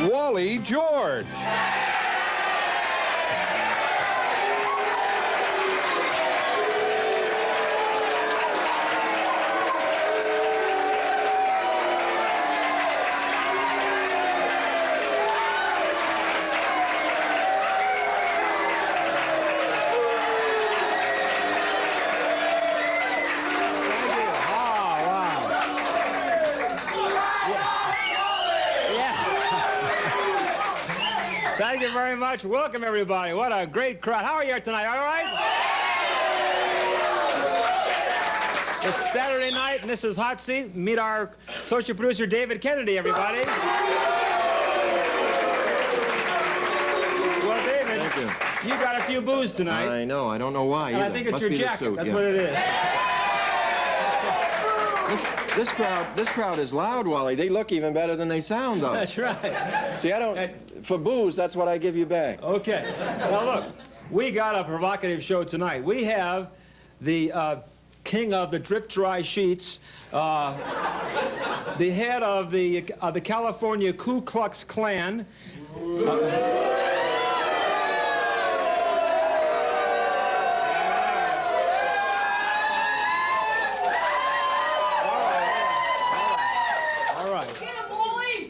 Wally George. Thank you very much. Welcome, everybody. What a great crowd. How are you tonight? All right? It's Saturday night, and this is Hot Seat. Meet our social producer, David Kennedy, everybody. Well, David, thank you. You got a few boos tonight. I know. I don't know why. And I think it's Must your be the jacket. suit, That's yeah. what it is. This crowd is loud, Wally. They look even better than they sound, though. That's right. See, I don't. For booze, that's what I give you back. Okay. Now, look, we got a provocative show tonight. We have the king of the drip-dry sheets, the head of the California Ku Klux Klan.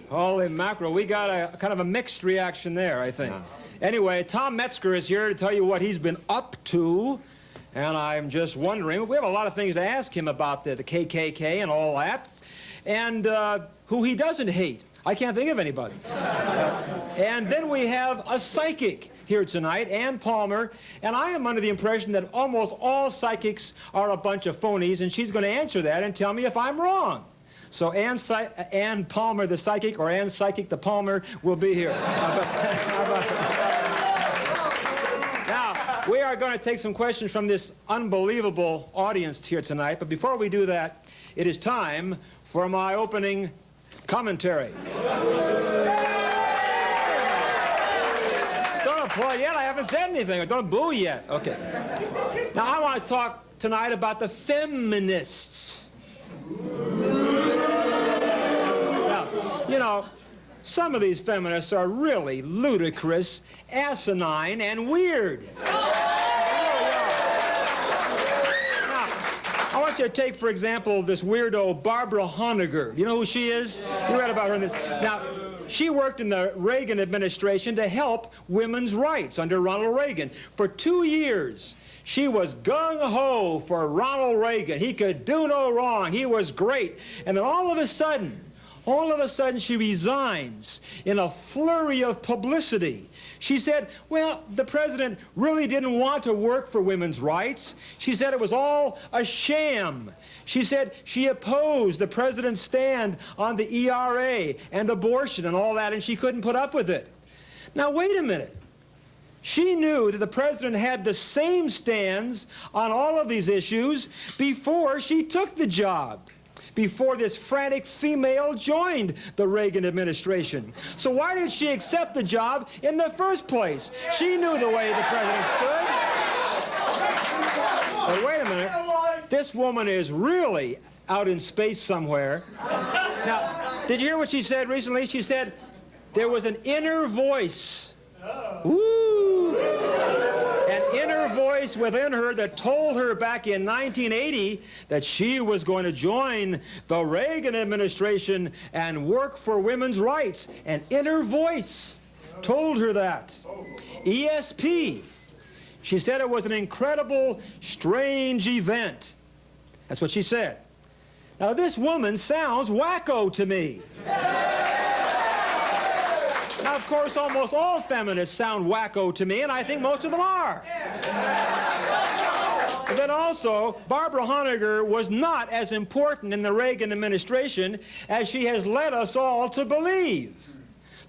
Holy mackerel, we got a kind of a mixed reaction there, I think. Yeah. Anyway, Tom Metzger is here to tell you what he's been up to, and I'm just wondering, we have a lot of things to ask him about the KKK and all that, and who he doesn't hate. I can't think of anybody. And then we have a psychic here tonight, Ann Palmer, and I am under the impression that almost all psychics are a bunch of phonies, and she's going to answer that and tell me if I'm wrong. So Ann Palmer, the psychic, or Ann Psychic, the Palmer, will be here. How about that? Now, we are going to take some questions from this unbelievable audience here tonight. But before we do that, it is time for my opening commentary. Don't applaud yet. I haven't said anything. Don't boo yet. Okay. Now, I want to talk tonight about the feminists. You know, some of these feminists are really ludicrous, asinine, and weird. Now, I want you to take, for example, this weirdo Barbara Honegger. You know who she is? You read about her. Now, she worked in the Reagan administration to help women's rights under Ronald Reagan. For 2 years, she was gung-ho for Ronald Reagan. He could do no wrong. He was great. And then all of a sudden, she resigns in a flurry of publicity. She said, well, the president really didn't want to work for women's rights. She said it was all a sham. She said she opposed the president's stand on the ERA and abortion and all that, and she couldn't put up with it. Now, wait a minute. She knew that the president had the same stands on all of these issues before she took the job, before this frantic female joined the Reagan administration. So why did she accept the job in the first place? She knew the way the president stood. But wait a minute. This woman is really out in space somewhere. Now, did you hear what she said recently? She said there was an inner voice. Woo! An inner voice within her that told her back in 1980 that she was going to join the Reagan administration and work for women's rights. An inner voice told her that. ESP. She said it was an incredible, strange event. That's what she said. Now, this woman sounds wacko to me. Now, of course, almost all feminists sound wacko to me, and I think most of them are. But then also, Barbara Honegger was not as important in the Reagan administration as she has led us all to believe.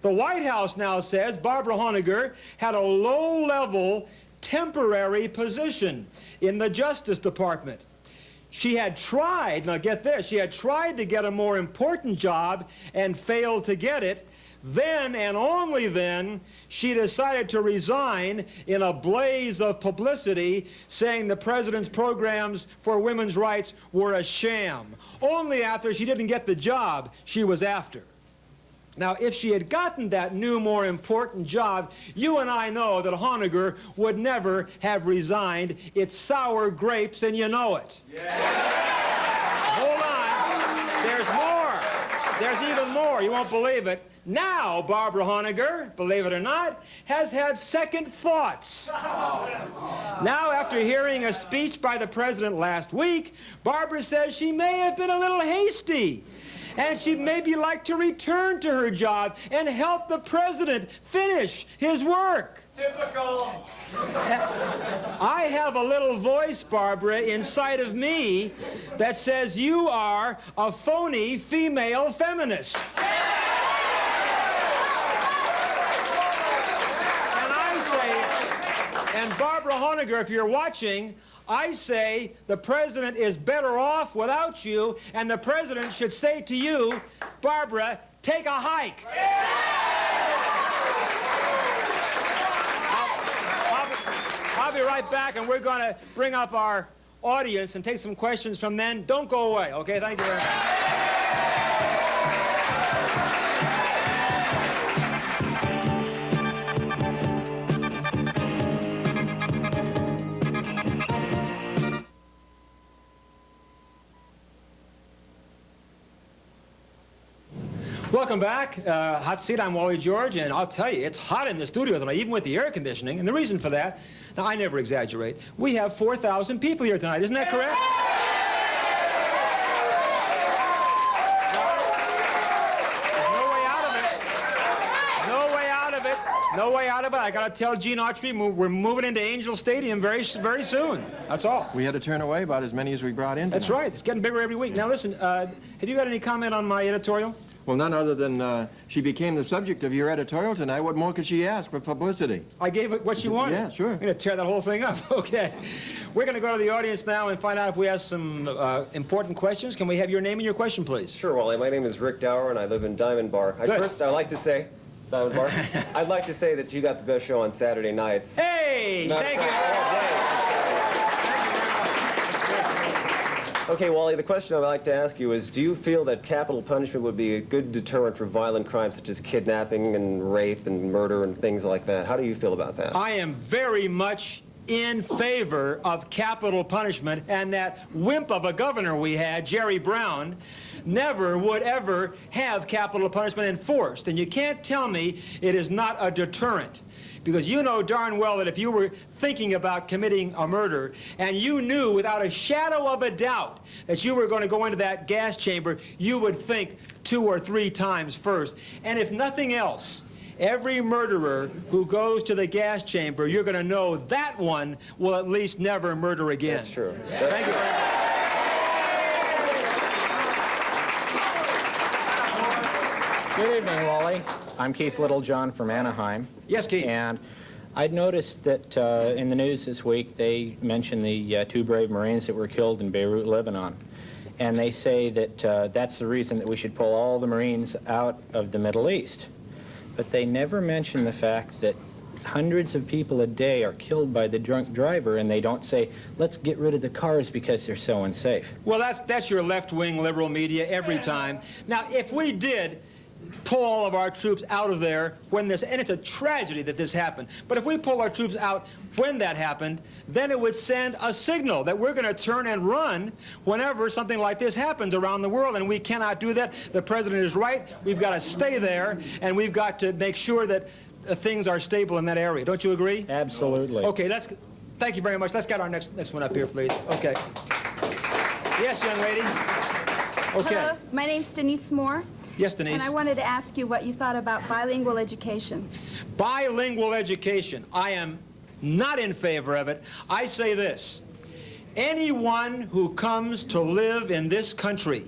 The White House now says Barbara Honegger had a low-level, temporary position in the Justice Department. She had tried, now get this, she had tried to get a more important job and failed to get it. Then, and only then, she decided to resign in a blaze of publicity, saying the president's programs for women's rights were a sham. Only after she didn't get the job she was after. Now, if she had gotten that new, more important job, you and I know that Honegger would never have resigned. It's sour grapes, and you know it. Yeah. Hold on. There's more. There's even more. You won't believe it. Now, Barbara Honegger, believe it or not, has had second thoughts. Now, after hearing a speech by the president last week, Barbara says she may have been a little hasty. And she'd maybe like to return to her job and help the president finish his work. Typical. I have a little voice, Barbara, inside of me that says you are a phony female feminist. And I say, and Barbara Honegger, if you're watching, I say the president is better off without you, and the president should say to you, Barbara, take a hike. I'll be right back, and we're going to bring up our audience and take some questions from them. Don't go away, okay? Thank you very much. Welcome back. Hot seat, I'm Wally George, and I'll tell you, it's hot in the studio tonight, even with the air conditioning. And the reason for that, now I never exaggerate, we have 4,000 people here tonight, isn't that correct? No way out of it. No way out of it. I got to tell Gene Autry we're moving into Angel Stadium very soon. That's all. We had to turn away about as many as we brought in tonight. That's right. It's getting bigger every week. Now, listen, have you got any comment on my editorial? Well, none other than she became the subject of your editorial tonight. What more could she ask for publicity? I gave it what she wanted. Yeah, sure. I'm going to tear that whole thing up. Okay. We're going to go to the audience now and find out if we have some important questions. Can we have your name and your question, please? Sure, Wally. My name is Rick Dower, and I live in Diamond Bar. First, I'd like to say, Diamond Bar, I'd like to say that you got the best show on Saturday nights. Hey! Thank you. Okay, Wally, the question I'd like to ask you is, do you feel that capital punishment would be a good deterrent for violent crimes such as kidnapping and rape and murder and things like that? How do you feel about that? I am very much in favor of capital punishment, and that wimp of a governor we had, Jerry Brown, never would ever have capital punishment enforced. And you can't tell me it is not a deterrent. Because you know darn well that if you were thinking about committing a murder and you knew without a shadow of a doubt that you were going to go into that gas chamber, you would think 2 or 3 times first. And if nothing else, every murderer who goes to the gas chamber, you're going to know that one will at least never murder again. That's true. Thank you very much. Good evening, Wally. I'm Keith Littlejohn from Anaheim. Yes, Keith. And I'd noticed that in the news this week they mentioned the 2 brave Marines that were killed in Beirut, Lebanon. And they say that that's the reason that we should pull all the Marines out of the Middle East. But they never mention the fact that hundreds of people a day are killed by the drunk driver, and they don't say, let's get rid of the cars because they're so unsafe. Well, that's your left-wing liberal media every time. Now, if we did pull all of our troops out of there when this, and it's a tragedy that this happened, but if we pull our troops out when that happened, then it would send a signal that we're going to turn and run whenever something like this happens around the world, and we cannot do that. The president is right. We've got to stay there, and we've got to make sure that things are stable in that area. Don't you agree? Absolutely. Okay, thank you very much. Let's get our next one up here, please. Okay. Yes, young lady. Okay. Hello, my name's Denise Moore. Yes, Denise. And I wanted to ask you what you thought about bilingual education. Bilingual education. I am not in favor of it. I say this. Anyone who comes to live in this country,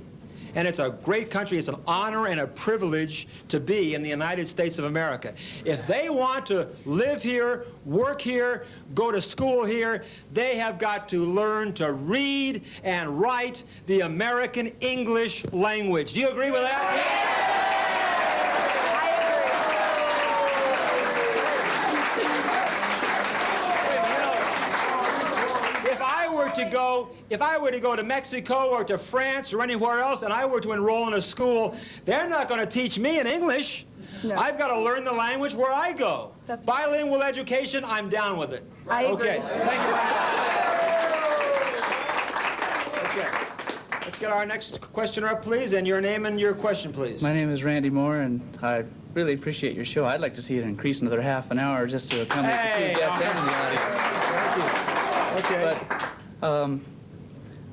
and it's a great country, it's an honor and a privilege to be in the United States of America. If they want to live here, work here, go to school here, they have got to learn to read and write the American English language. Do you agree with that? I agree. If I were to were to go to Mexico or to France or anywhere else and I were to enroll in a school, they're not going to teach me in English. No. I've got to learn the language where I go. That's- Bilingual education, I'm down with it. I agree. Okay, thank you very much. Okay, let's get our next questioner up, please, and your name and your question, please. My name is Randy Moore, and I really appreciate your show. I'd like to see it increase another half an hour just to accommodate the two guests and the audience. Okay. But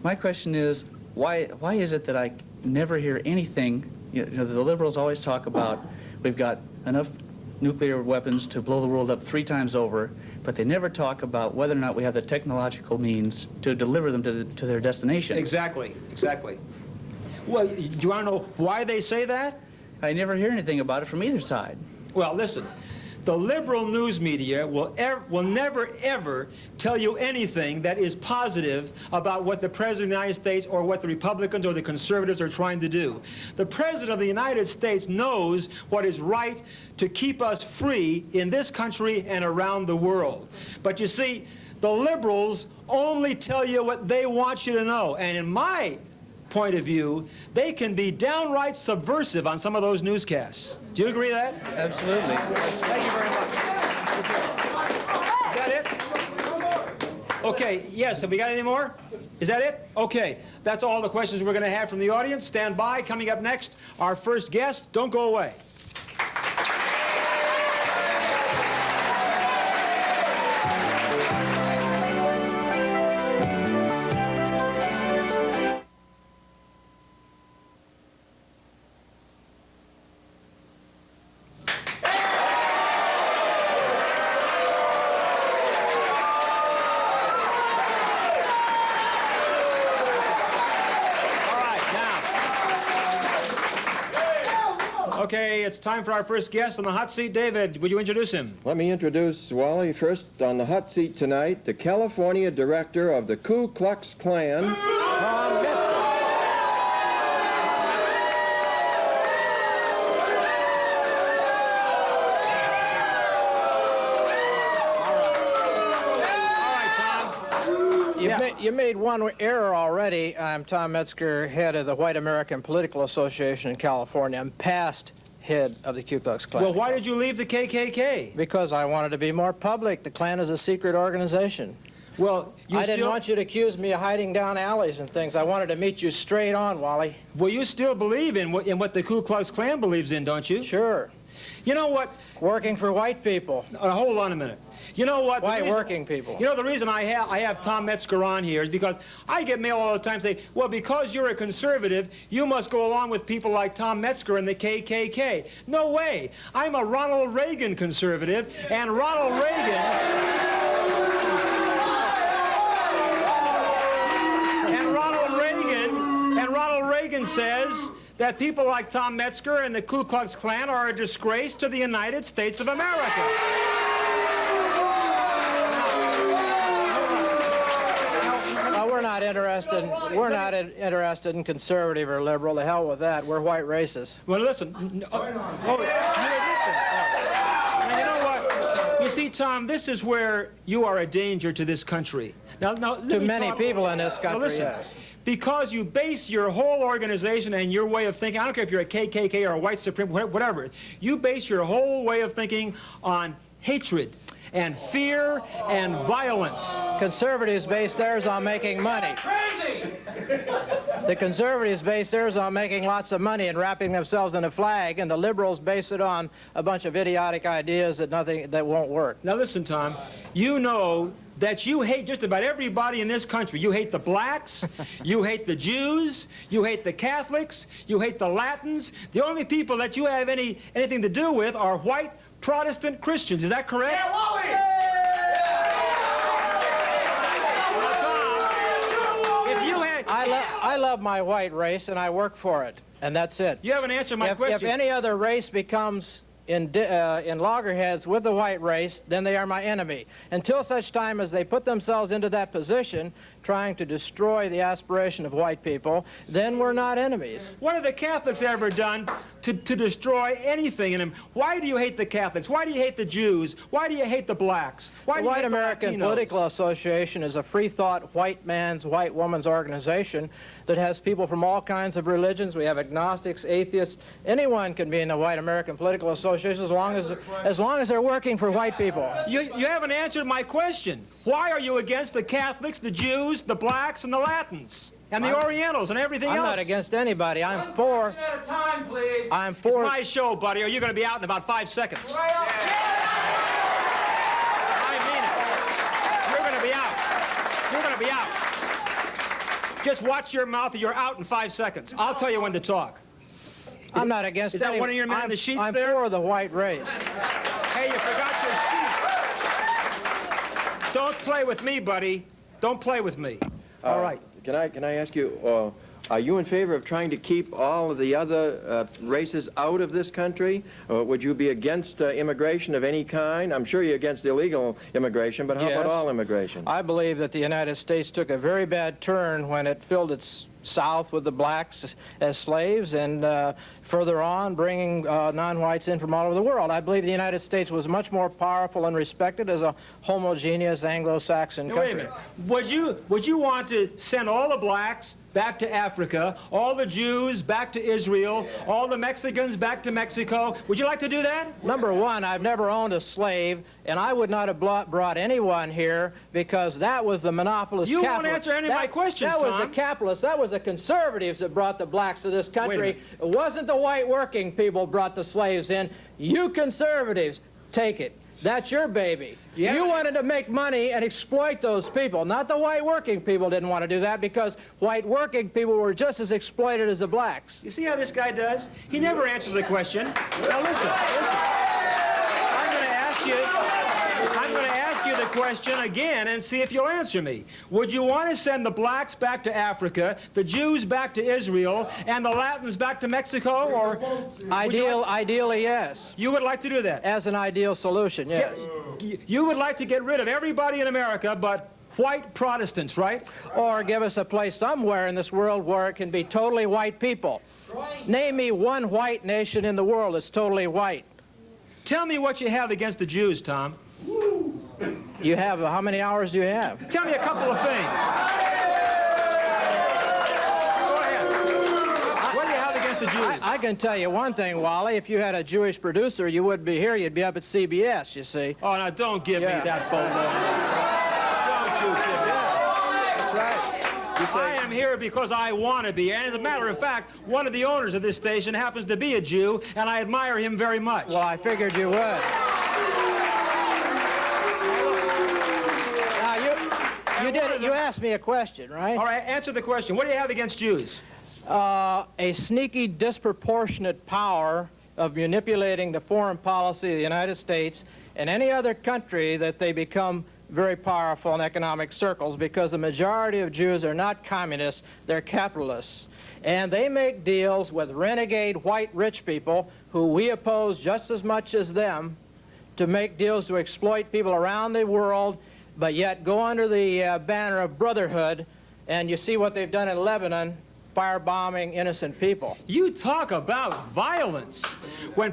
my question is, why is it that I never hear anything? You know, the liberals always talk about we've got enough nuclear weapons to blow the world up 3 times over, but they never talk about whether or not we have the technological means to deliver them to their destination. Exactly, exactly. Well, do you want to know why they say that? I never hear anything about it from either side. Well, listen, the liberal news media will never, ever tell you anything that is positive about what the President of the United States or what the Republicans or the conservatives are trying to do. The President of the United States knows what is right to keep us free in this country and around the world. But you see, the liberals only tell you what they want you to know. And in my point of view, they can be downright subversive on some of those newscasts. Do you agree with that? Absolutely. Thank you very much. Is that it? Okay, yes. Have we got any more? Is that it? Okay. That's all the questions we're going to have from the audience. Stand by. Coming up next, our first guest. Don't go away. Okay, it's time for our first guest on the hot seat. David, would you introduce him? Let me introduce Wally first on the hot seat tonight, the California director of the Ku Klux Klan, Tom Metzger. You made one error already. I'm Tom Metzger, head of the White American Political Association in California. I'm past head of the Ku Klux Klan. Well, why did you leave the KKK? Because I wanted to be more public. The Klan is a secret organization. Well, I didn't want you to accuse me of hiding down alleys and things. I wanted to meet you straight on, Wally. Well, you still believe in what the Ku Klux Klan believes in, don't you? Sure. You know what? Working for white people. Hold on a minute. You know what? Why working people? You know, the reason I have Tom Metzger on here is because I get mail all the time saying, well, because you're a conservative, you must go along with people like Tom Metzger and the KKK. No way. I'm a Ronald Reagan conservative, and Ronald Reagan says that people like Tom Metzger and the Ku Klux Klan are a disgrace to the United States of America. We're not interested in conservative or liberal. The hell with that. We're white racists. Well, listen. You know what? You see, Tom, this is where you are a danger to this country. Now, to many people in this country, listen, yes. Because you base your whole organization and your way of thinking, I don't care if you're a KKK or a white supreme, whatever, you base your whole way of thinking on hatred and fear and violence. Conservatives base theirs on making money. Crazy! The conservatives base theirs on making lots of money and wrapping themselves in a flag, and the liberals base it on a bunch of idiotic ideas that won't work. Now listen, Tom, you know that you hate just about everybody in this country. You hate the blacks, you hate the Jews, you hate the Catholics, you hate the Latins. The only people that you have anything to do with are white Protestant Christians. Is that correct? Yeah, Wally! Well, Tom, if you had... I love my white race, and I work for it, and that's it. You haven't answered my question. If any other race becomes in loggerheads with the white race, then they are my enemy. Until such time as they put themselves into that position, trying to destroy the aspiration of white people, then we're not enemies. What have the Catholics ever done to destroy anything in them? Why do you hate the Catholics? Why do you hate the Jews? Why do you hate the blacks? Why The do you White hate American the Latinos? Political Association is a free-thought, white man's, white woman's organization that has people from all kinds of religions. We have agnostics, atheists. Anyone can be in the White American Political Association as long as they're working for white people. You haven't answered my question. Why are you against the Catholics, the Jews, the blacks, and the Latins, and the Orientals, and everything else? I'm not against anybody. I'm for... I'm It's for... my show, buddy, or you're going to be out in about 5 seconds. I mean it. You're going to be out. You're going to be out. Just watch your mouth or you're out in 5 seconds. I'll tell you when to talk. I'm not against Is that any... one of your men in the sheets I'm there? for the white race. Hey, you forgot your sheet. Don't play with me, buddy. Don't play with me. All right. Can I ask you, are you in favor of trying to keep all of the other races out of this country? Would you be against immigration of any kind? I'm sure you're against illegal immigration, but how about Yes. all immigration? I believe that the United States took a very bad turn when it filled its South with the blacks as slaves and further on bringing non-whites in from all over the world. I believe the United States was much more powerful and respected as a homogeneous Anglo-Saxon Now, country. wait a minute. Would you want to send all the blacks back to Africa, all the Jews back to Israel, all the Mexicans back to Mexico? Would you like to do that? Number one, I've never owned a slave, and I would not have brought anyone here because that was the monopolist You won't capitalist. answer any of my questions, That was the Tom. capitalists. That was the conservatives that brought the blacks to this country. minute. It wasn't the white working people brought the slaves in. You conservatives, take it. That's your baby. Yeah. You wanted to make money and exploit those people. Not the white working people didn't want to do that because white working people were just as exploited as the blacks. You see how this guy does? He never answers the question. Now listen. I'm going to ask you the question again and see if you'll answer me. Would you want to send the blacks back to Africa, the Jews back to Israel, and the Latins back to Mexico, or Ideally, yes. you would like to do that? As an ideal solution, yes. You would like to get rid of everybody in America but white Protestants, right? Or give us a place somewhere in this world where it can be totally white people. Name me one white nation in the world that's totally white. Tell me what you have against the Jews, Tom. You have, how many hours do you have? Tell me a couple of things. Go ahead. What do you have against the Jews? I can tell you one thing, Wally. If you had a Jewish producer, you wouldn't be here. You'd be up at CBS, you see. Oh, now don't give me that boatload. Don't you give me that. That's right. I am here because I want to be. And as a matter of fact, one of the owners of this station happens to be a Jew, and I admire him very much. Well, I figured you would. Now, you asked me a question, right? All right, answer the question. What do you have against Jews? A sneaky, disproportionate power of manipulating the foreign policy of the United States and any other country that they become very powerful in economic circles, because the majority of Jews are not communists, they're capitalists. And they make deals with renegade white rich people who we oppose just as much as them to make deals to exploit people around the world, but yet go under the banner of brotherhood. And you see what they've done in Lebanon, firebombing innocent people. You talk about violence. When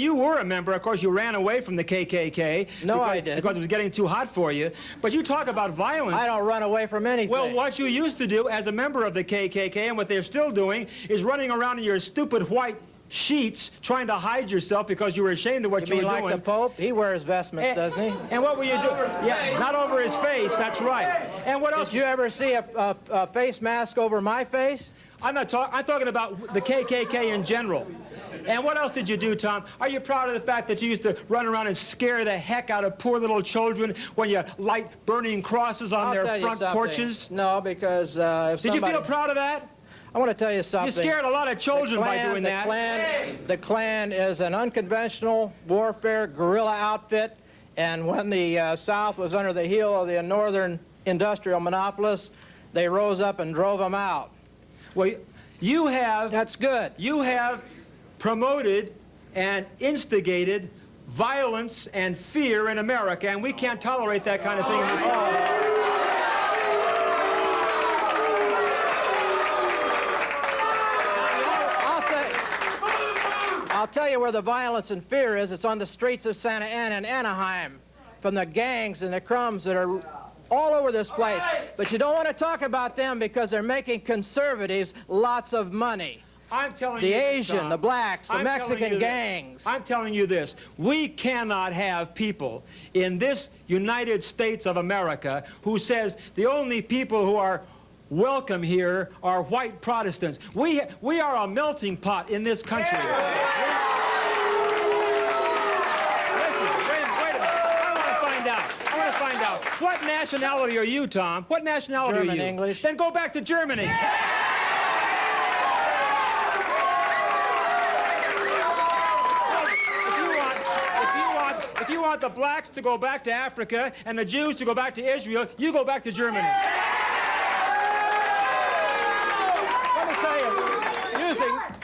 you were a member, of course, you ran away from the KKK. No, I didn't. Because it was getting too hot for you. But you talk about violence. I don't run away from anything. Well, what you used to do as a member of the KKK, and what they're still doing, is running around in your stupid white sheets trying to hide yourself because you were ashamed of what you mean were like doing. the Pope? He wears vestments, doesn't he? And what were you doing? Yeah, not over his face, that's right. And what else? Did you ever see a face mask over my face? I'm talking about the KKK in general. And what else did you do, Tom? Are you proud of the fact that you used to run around and scare the heck out of poor little children when you light burning crosses on I'll their tell you front something. porches? No, because if Did you somebody... feel proud of that? I want to tell you something. You scared a lot of children by doing that. The Klan is an unconventional warfare guerrilla outfit, and when the South was under the heel of the northern industrial monopolists, they rose up and drove them out. Well, you have... That's good. You have promoted and instigated violence and fear in America, and we can't tolerate that kind of thing in this country. tell you where the violence and fear is. It's on the streets of Santa Ana and Anaheim, from the gangs and the crumbs that are all over this place. But you don't want to talk about them because they're making conservatives lots of money. I'm telling The you this, Asian, Tom. the blacks, the I'm telling Mexican you this. gangs. I'm telling you this. We cannot have people in this United States of America who says the only people who are welcome here are white Protestants. We are a melting pot in this country. Listen, wait a minute. I want to find out. What nationality are you, Tom? What nationality are you? German, English. Then go back to Germany. If you want the blacks to go back to Africa and the Jews to go back to Israel, you go back to Germany. Let me tell you,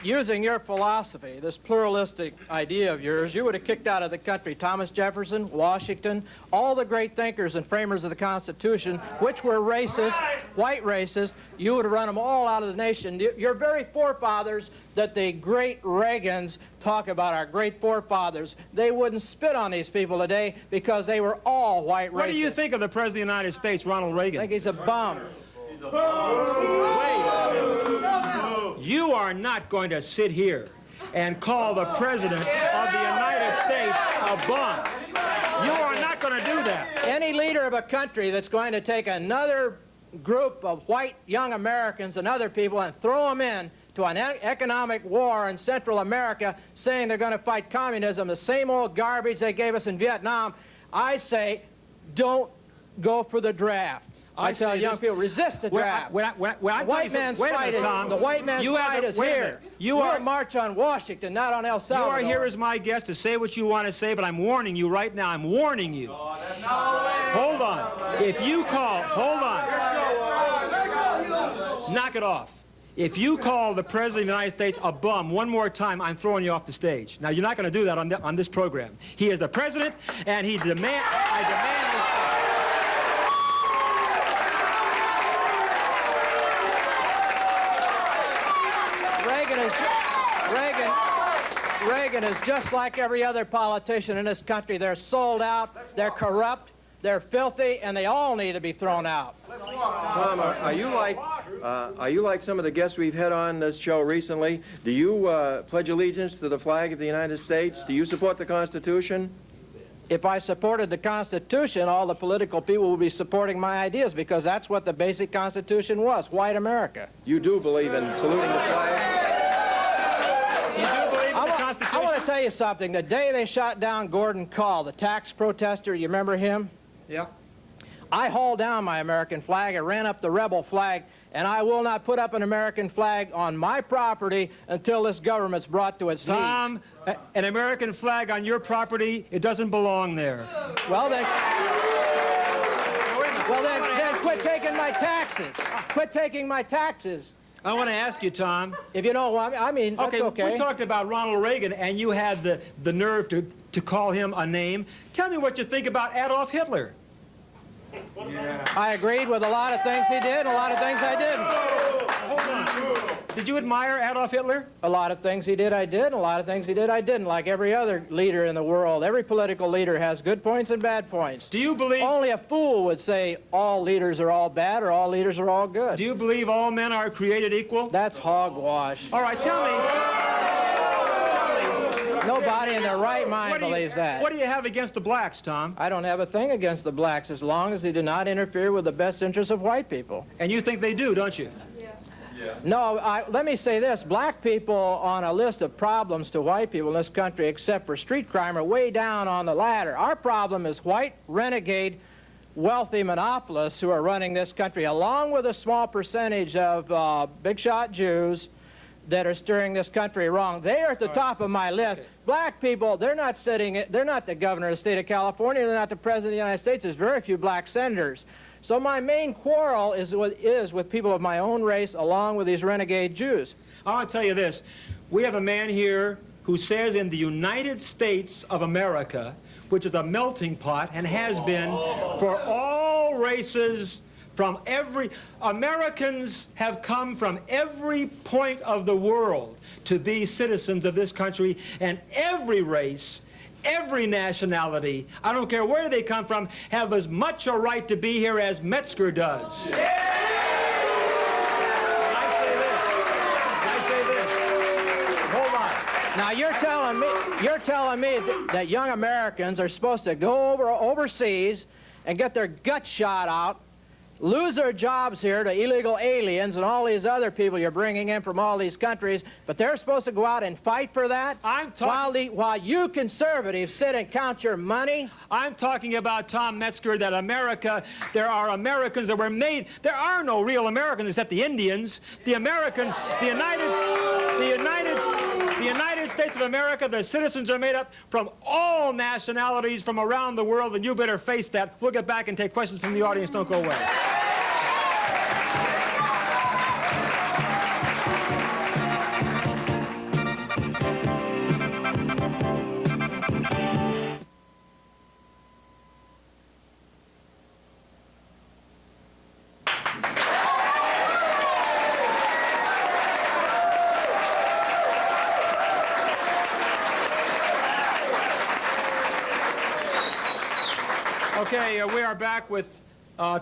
using your philosophy, this pluralistic idea of yours, you would have kicked out of the country Thomas Jefferson, Washington, all the great thinkers and framers of the Constitution, which were racist, white racist. You would have run them all out of the nation. Your very forefathers that the great Reagans talk about, our great forefathers, they wouldn't spit on these people today because they were all white racists. What do you think of the President of the United States, Ronald Reagan? I think he's a bum. Wait a minute. You are not going to sit here and call the President of the United States a bum. You are not going to do that. Any leader of a country that's going to take another group of white young Americans and other people and throw them in to an economic war in Central America saying they're going to fight communism, the same old garbage they gave us in Vietnam, I say, don't go for the draft. I tell young people, resist the draft. The white man's fight is here. We'll march on Washington, not on El Salvador. You are here as my guest to say what you want to say, but I'm warning you right now. I'm warning you. Hold on. If you call, hold on. Knock it off. If you call the President of the United States a bum one more time, I'm throwing you off the stage. Now, you're not going to do that on this program. He is the President, and I demand Reagan is just like every other politician in this country. They're sold out, they're corrupt, they're filthy, and they all need to be thrown out. Tom, are you like some of the guests we've had on this show recently? Do you pledge allegiance to the flag of the United States? Do you support the Constitution? If I supported the Constitution, all the political people would be supporting my ideas because that's what the basic Constitution was, white America. You do believe in saluting the flag? You do believe in the Constitution? I want to tell you something. The day they shot down Gordon Call, the tax protester, you remember him? Yeah. I hauled down my American flag, I ran up the rebel flag, and I will not put up an American flag on my property until this government's brought to its knees. Tom, an American flag on your property, it doesn't belong there. Well, then quit taking my taxes. Quit taking my taxes. I want to ask you, Tom. If you know, I mean, that's okay. We talked about Ronald Reagan, and you had the nerve to call him a name. Tell me what you think about Adolf Hitler. I agreed with a lot of things he did and a lot of things I didn't. Hold on. Did you admire Adolf Hitler? A lot of things he did I did, and a lot of things he did I didn't, like every other leader in the world. Every political leader has good points and bad points. Do you believe... Only a fool would say all leaders are all bad or all leaders are all good. Do you believe all men are created equal? That's hogwash. All right, tell me. Nobody in their right mind believes that. What do you have against the blacks, Tom? I don't have a thing against the blacks as long as they do not interfere with the best interests of white people. And you think they do, don't you? No, let me say this. Black people on a list of problems to white people in this country, except for street crime, are way down on the ladder. Our problem is white, renegade, wealthy monopolists who are running this country, along with a small percentage of big-shot Jews that are steering this country wrong. They are at the top of my list. Black people, they're not the governor of the state of California, they're not the president of the United States. There's very few black senators. So my main quarrel is with people of my own race, along with these renegade Jews. I want to tell you this. We have a man here who says in the United States of America, which is a melting pot and has been for all races Americans have come from every point of the world to be citizens of this country, and every race, every nationality, I don't care where they come from, have as much a right to be here as Metzger does. And I say this, hold on. Now you're telling me that young Americans are supposed to go overseas and get their guts shot out, lose their jobs here to illegal aliens and all these other people you're bringing in from all these countries, but they're supposed to go out and fight for that? While you conservatives sit and count your money? I'm talking about, Tom Metzger, that America, there are Americans that were made. There are no real Americans except the Indians. The United States of America, the citizens are made up from all nationalities from around the world, and you better face that. We'll get back and take questions from the audience. Don't go away. Okay, we are back with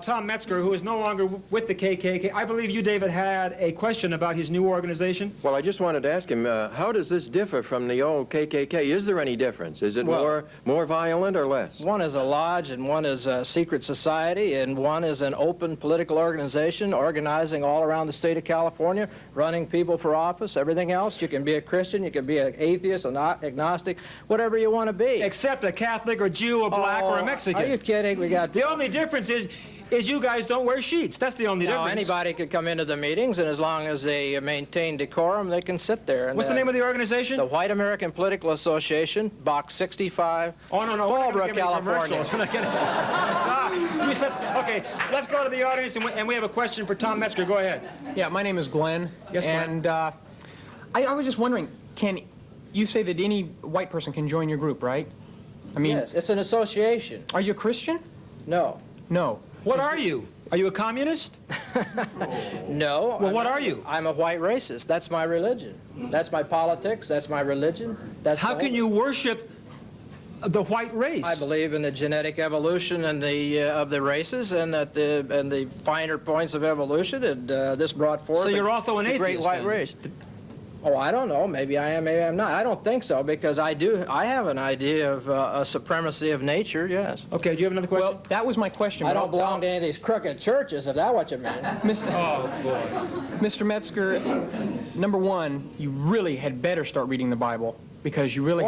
Tom Metzger, who is no longer with the KKK. I believe you, David, had a question about his new organization. Well, I just wanted to ask him, how does this differ from the old KKK? Is there any difference? Is it more violent or less? One is a lodge, and one is a secret society, and one is an open political organization organizing all around the state of California, running people for office, everything else. You can be a Christian, you can be an atheist, an agnostic, whatever you want to be. Except a Catholic or Jew or black or a Mexican. Are you kidding? The only difference is you guys don't wear sheets. That's the only difference. Anybody could come into the meetings, and as long as they maintain decorum, they can sit there. And, what's the name of the organization? The White American Political Association, Box 65, Fallbrook, California. Okay, let's go to the audience, and we have a question for Tom Metzger. Go ahead. Yeah, my name is Glenn. Yes, Glenn. And I was just wondering, you say that any white person can join your group, right? I mean, yes, it's an association. Are you a Christian? No. No. What are you? Are you a communist? No. Well, what are you? I'm a white racist. That's my religion. That's my politics. That's my religion. How can you worship the white race? I believe in the genetic evolution and of the races, and that the finer points of evolution, and this brought forth. So you're also an atheist, great white race. Oh, I don't know. Maybe I am, maybe I'm not. I don't think so, because I have an idea of a supremacy of nature, yes. Okay, do you have another question? Well, that was my question. I don't belong to any of these crooked churches, if that's what you mean. Mr. Metzger, number one, you really had better start reading the Bible, because you really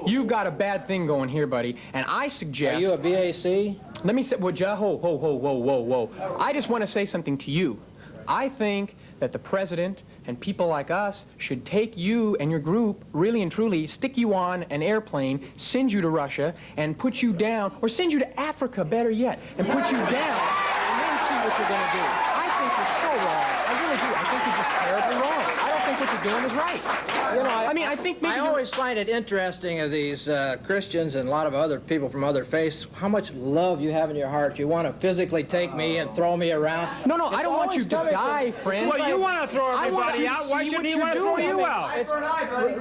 you've got a bad thing going here, buddy. And I suggest... Are you a BAC? Let me say... Well, whoa. I just want to say something to you. I think that the president and people like us should take you and your group, really and truly, stick you on an airplane, send you to Russia, and put you down, or send you to Africa, better yet, and put you down, and then see what you're going to do. I think you're so wrong. I really do. I think you're just terribly wrong. I don't think what you're doing is right. You know, I think maybe I always find it interesting of these Christians and a lot of other people from other faiths, how much love you have in your heart. You want to physically take me and throw me around. No, I don't want you to die, friend. Well, you want to throw everybody out. Why shouldn't he want to throw you out? It's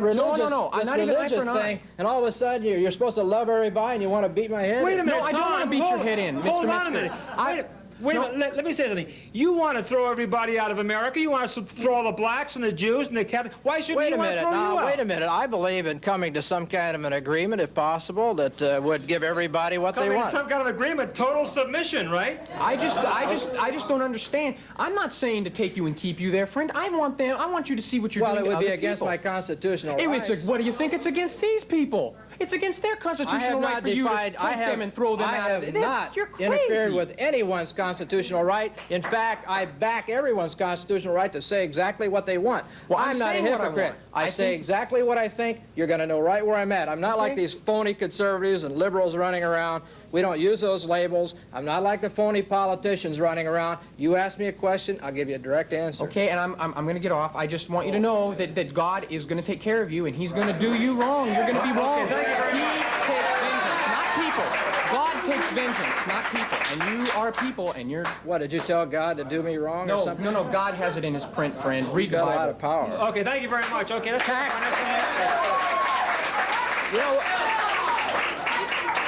religious, No, I'm this not even religious eye for an thing, and all of a sudden you're supposed to love everybody and you want to beat my head. Wait a minute, No, I don't want to beat your head in, Mr. Hold on a Metzger. minute. Wait a minute, let me say something. You want to throw everybody out of America. You want to throw all the blacks and the Jews and the Catholics. Why shouldn't he want to throw you out? Wait a minute. I believe in coming to some kind of an agreement, if possible, that would give everybody what they Coming to want. some kind of agreement, total submission, right? I just don't understand. I'm not saying to take you and keep you there, friend. I want you to see what you're Well, doing it to would be other against people. my constitutional What rights. do you think? It's against these people. It's against their constitutional right for you to take them and throw them out. I have not interfered with anyone's constitutional right. In fact, I back everyone's constitutional right to say exactly what they want. Well, I'm not a hypocrite. I say exactly what I think. You're going to know right where I'm at. I'm not like these phony conservatives and liberals running around. We don't use those labels. I'm not like the phony politicians running around. You ask me a question, I'll give you a direct answer. Okay, and I'm going to get off. I just want you to know that God is going to take care of you, and He's going to do you wrong. You're going to be wrong. He takes vengeance, not people. God takes vengeance, not people. And you are people, and you're... What, did you tell God to do me wrong or No, something? no, no, God has it in his print, friend. Read the Got a lot Bible. of power. Okay, thank you very much. Okay, let's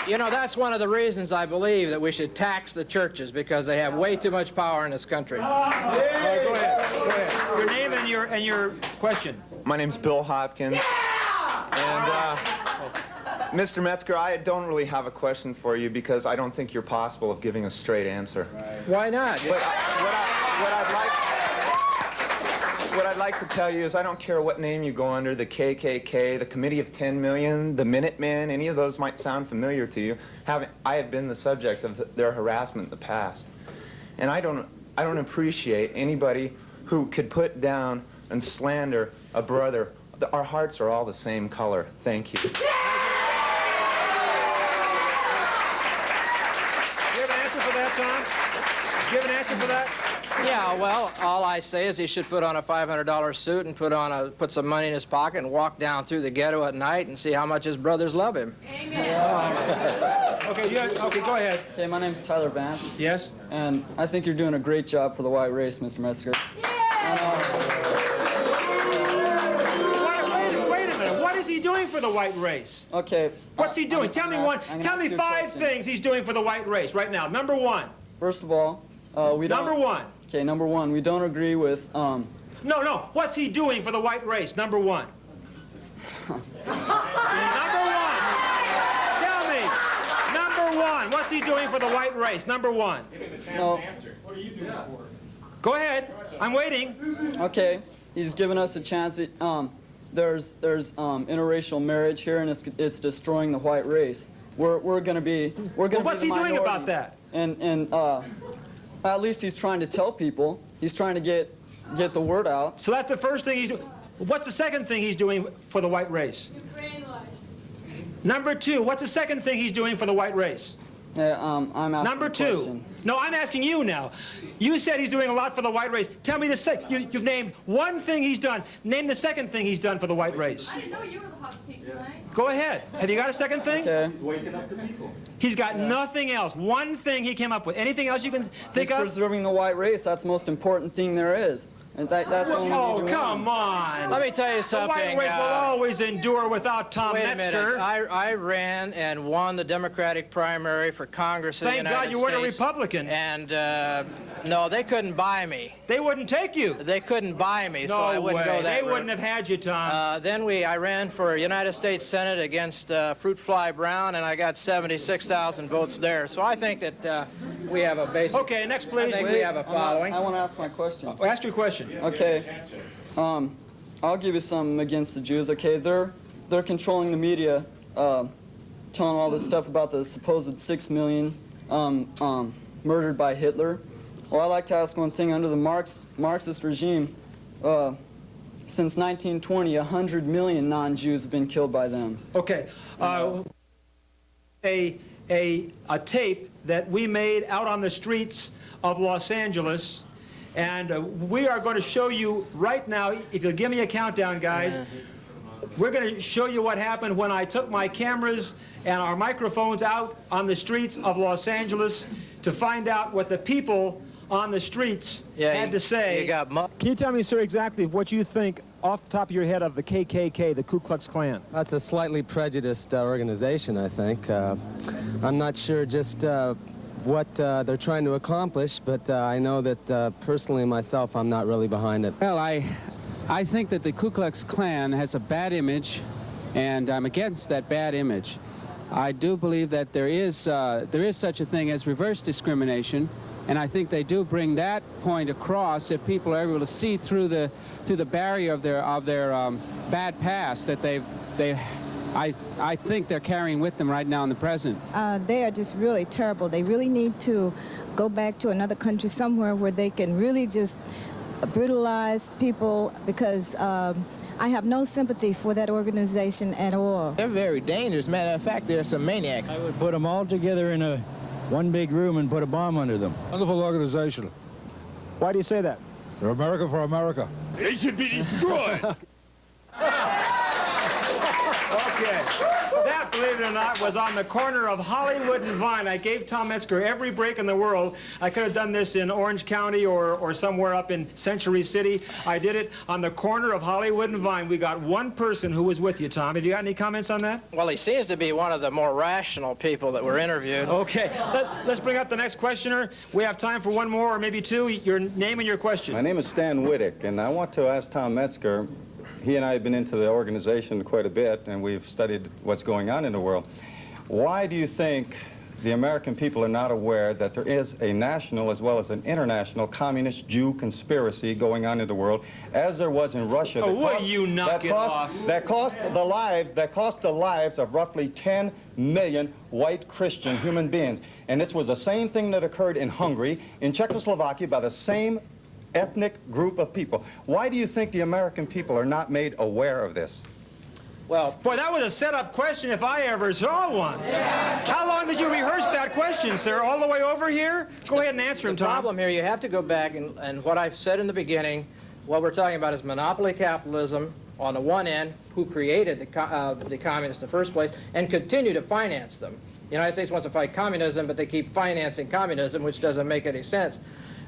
You know, that's one of the reasons I believe that we should tax the churches, because they have way too much power in this country. Go ahead. Go ahead. Your name and your question. My name's Bill Hopkins. And, Mr. Metzger, I don't really have a question for you because I don't think you're possible of giving a straight answer. Why not? But what I'd like to tell you is I don't care what name you go under, the KKK, the Committee of 10 Million, the Minutemen, any of those might sound familiar to you. I have been the subject of their harassment in the past. And I don't appreciate anybody who could put down and slander a brother. Our hearts are all the same color. Thank you. Do you have an answer for that? Yeah, well, all I say is he should put on a $500 suit and put some money in his pocket and walk down through the ghetto at night and see how much his brothers love him. Okay, okay, go ahead. Okay, my name's Tyler Vance. Yes? And I think you're doing a great job for the white race, Mr. Metzger. Wait a minute. What is he doing for the white race? Okay. What's he doing? Tell me one. Tell me 5 things he's doing for the white race right now. Number 1. First of all, we don't... Number 1. Okay, number 1, we don't agree with, No. What's he doing for the white race? Number 1. Number 1. Tell me. Number 1. What's he doing for the white race? Number 1. No. Go ahead. I'm waiting. Okay, he's given us a chance. There's interracial marriage here, and it's destroying the white race. We're gonna be What's the he doing minority. about that? And at least he's trying to tell people. He's trying to get the word out. So that's the first thing he's doing. What's the second thing he's doing for the white race? Number 2. What's the second thing he's doing for the white race? I'm asking Number a 2. question. No, I'm asking you now. You said he's doing a lot for the white race. Tell me you've named one thing he's done. Name the second thing he's done for the white race. I didn't know you were the hot seat tonight. Go ahead. Have you got a second thing? Okay. He's waking up the people. He's got nothing else. One thing he came up with. Anything else you can think He's of? preserving the white race. That's the most important thing there is. And that's the only Oh, thing we come on. Let me tell you The something. white race will always endure without Tom Wait a Metzger. minute. I ran and won the Democratic primary for Congress of the Thank United God you weren't a States. Republican. And, no, they couldn't buy me. They wouldn't take you. They couldn't buy me, so I No wouldn't way. go that They route. wouldn't have had you, Tom. Then I ran for United States Senate against Fruit Fly Brown, and I got 76,000 votes there. So I think that we have a basic... Okay, next, I please. think we have a following. I want to ask my question. Ask your question. Okay. I'll give you some against the Jews. Okay, they're controlling the media, telling all this stuff about the supposed 6 million murdered by Hitler. Well, I'd like to ask one thing. Under the Marxist regime, since 1920, 100 million non-Jews have been killed by them. Okay. A tape that we made out on the streets of Los Angeles, and we are going to show you right now, if you'll give me a countdown, guys, we're going to show you what happened when I took my cameras and our microphones out on the streets of Los Angeles to find out what the people on the streets had to say. Can you tell me, sir, exactly what you think off the top of your head of the KKK, the Ku Klux Klan? That's a slightly prejudiced organization, I think. I'm not sure just what they're trying to accomplish, but I know that personally myself, I'm not really behind it. Well, I think that the Ku Klux Klan has a bad image, and I'm against that bad image. I do believe that there is such a thing as reverse discrimination, and I think they do bring that point across if people are able to see through the barrier of their bad past that I think they're carrying with them right now in the present. They are just really terrible. They really need to go back to another country somewhere where they can really just brutalize people, because I have no sympathy for that organization at all. They're very dangerous. Matter of fact, there are some maniacs. I would put them all together in one big room and put a bomb under them. Wonderful organization. Why do you say that? They're America for America. They should be destroyed. Okay. Okay. That, believe it or not, was on the corner of Hollywood and Vine. I gave Tom Metzger every break in the world. I could have done this in Orange County or somewhere up in Century City. I did it on the corner of Hollywood and Vine. We got one person who was with you, Tom. Have you got any comments on that? Well, he seems to be one of the more rational people that were interviewed. Okay. Let's bring up the next questioner. We have time for one more or maybe two. Your name and your question. My name is Stan Wittick, and I want to ask Tom Metzger. He and I have been into the organization quite a bit, and we've studied what's going on in the world. Why do you think the American people are not aware that there is a national as well as an international communist Jew conspiracy going on in the world, as there was in Russia? That cost the lives of roughly 10 million white Christian human beings. And this was the same thing that occurred in Hungary, in Czechoslovakia, by the same ethnic group of people. Why do you think the American people are not made aware of this? Well, boy, that was a set-up question if I ever saw one. Yeah. How long did you rehearse that question, sir? All the way over here? Go ahead and answer him, Tom. The problem here, you have to go back, and what I've said in the beginning, what we're talking about is monopoly capitalism on the one end, who created the communists in the first place, and continue to finance them. The United States wants to fight communism, but they keep financing communism, which doesn't make any sense.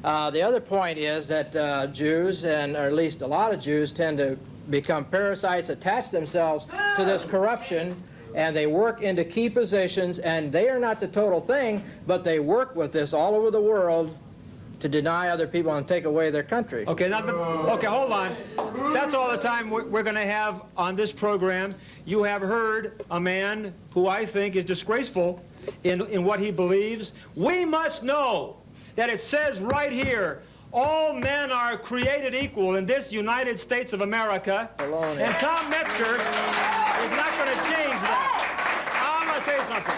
The other point is that Jews, or at least a lot of Jews, tend to become parasites, attach themselves to this corruption, and they work into key positions, and they are not the total thing, but they work with this all over the world to deny other people and take away their country. Okay, okay, hold on. That's all the time we're going to have on this program. You have heard a man who I think is disgraceful in what he believes. We must know that it says right here, all men are created equal in this United States of America. And Tom Metzger is not going to change that. I'm going to tell you something.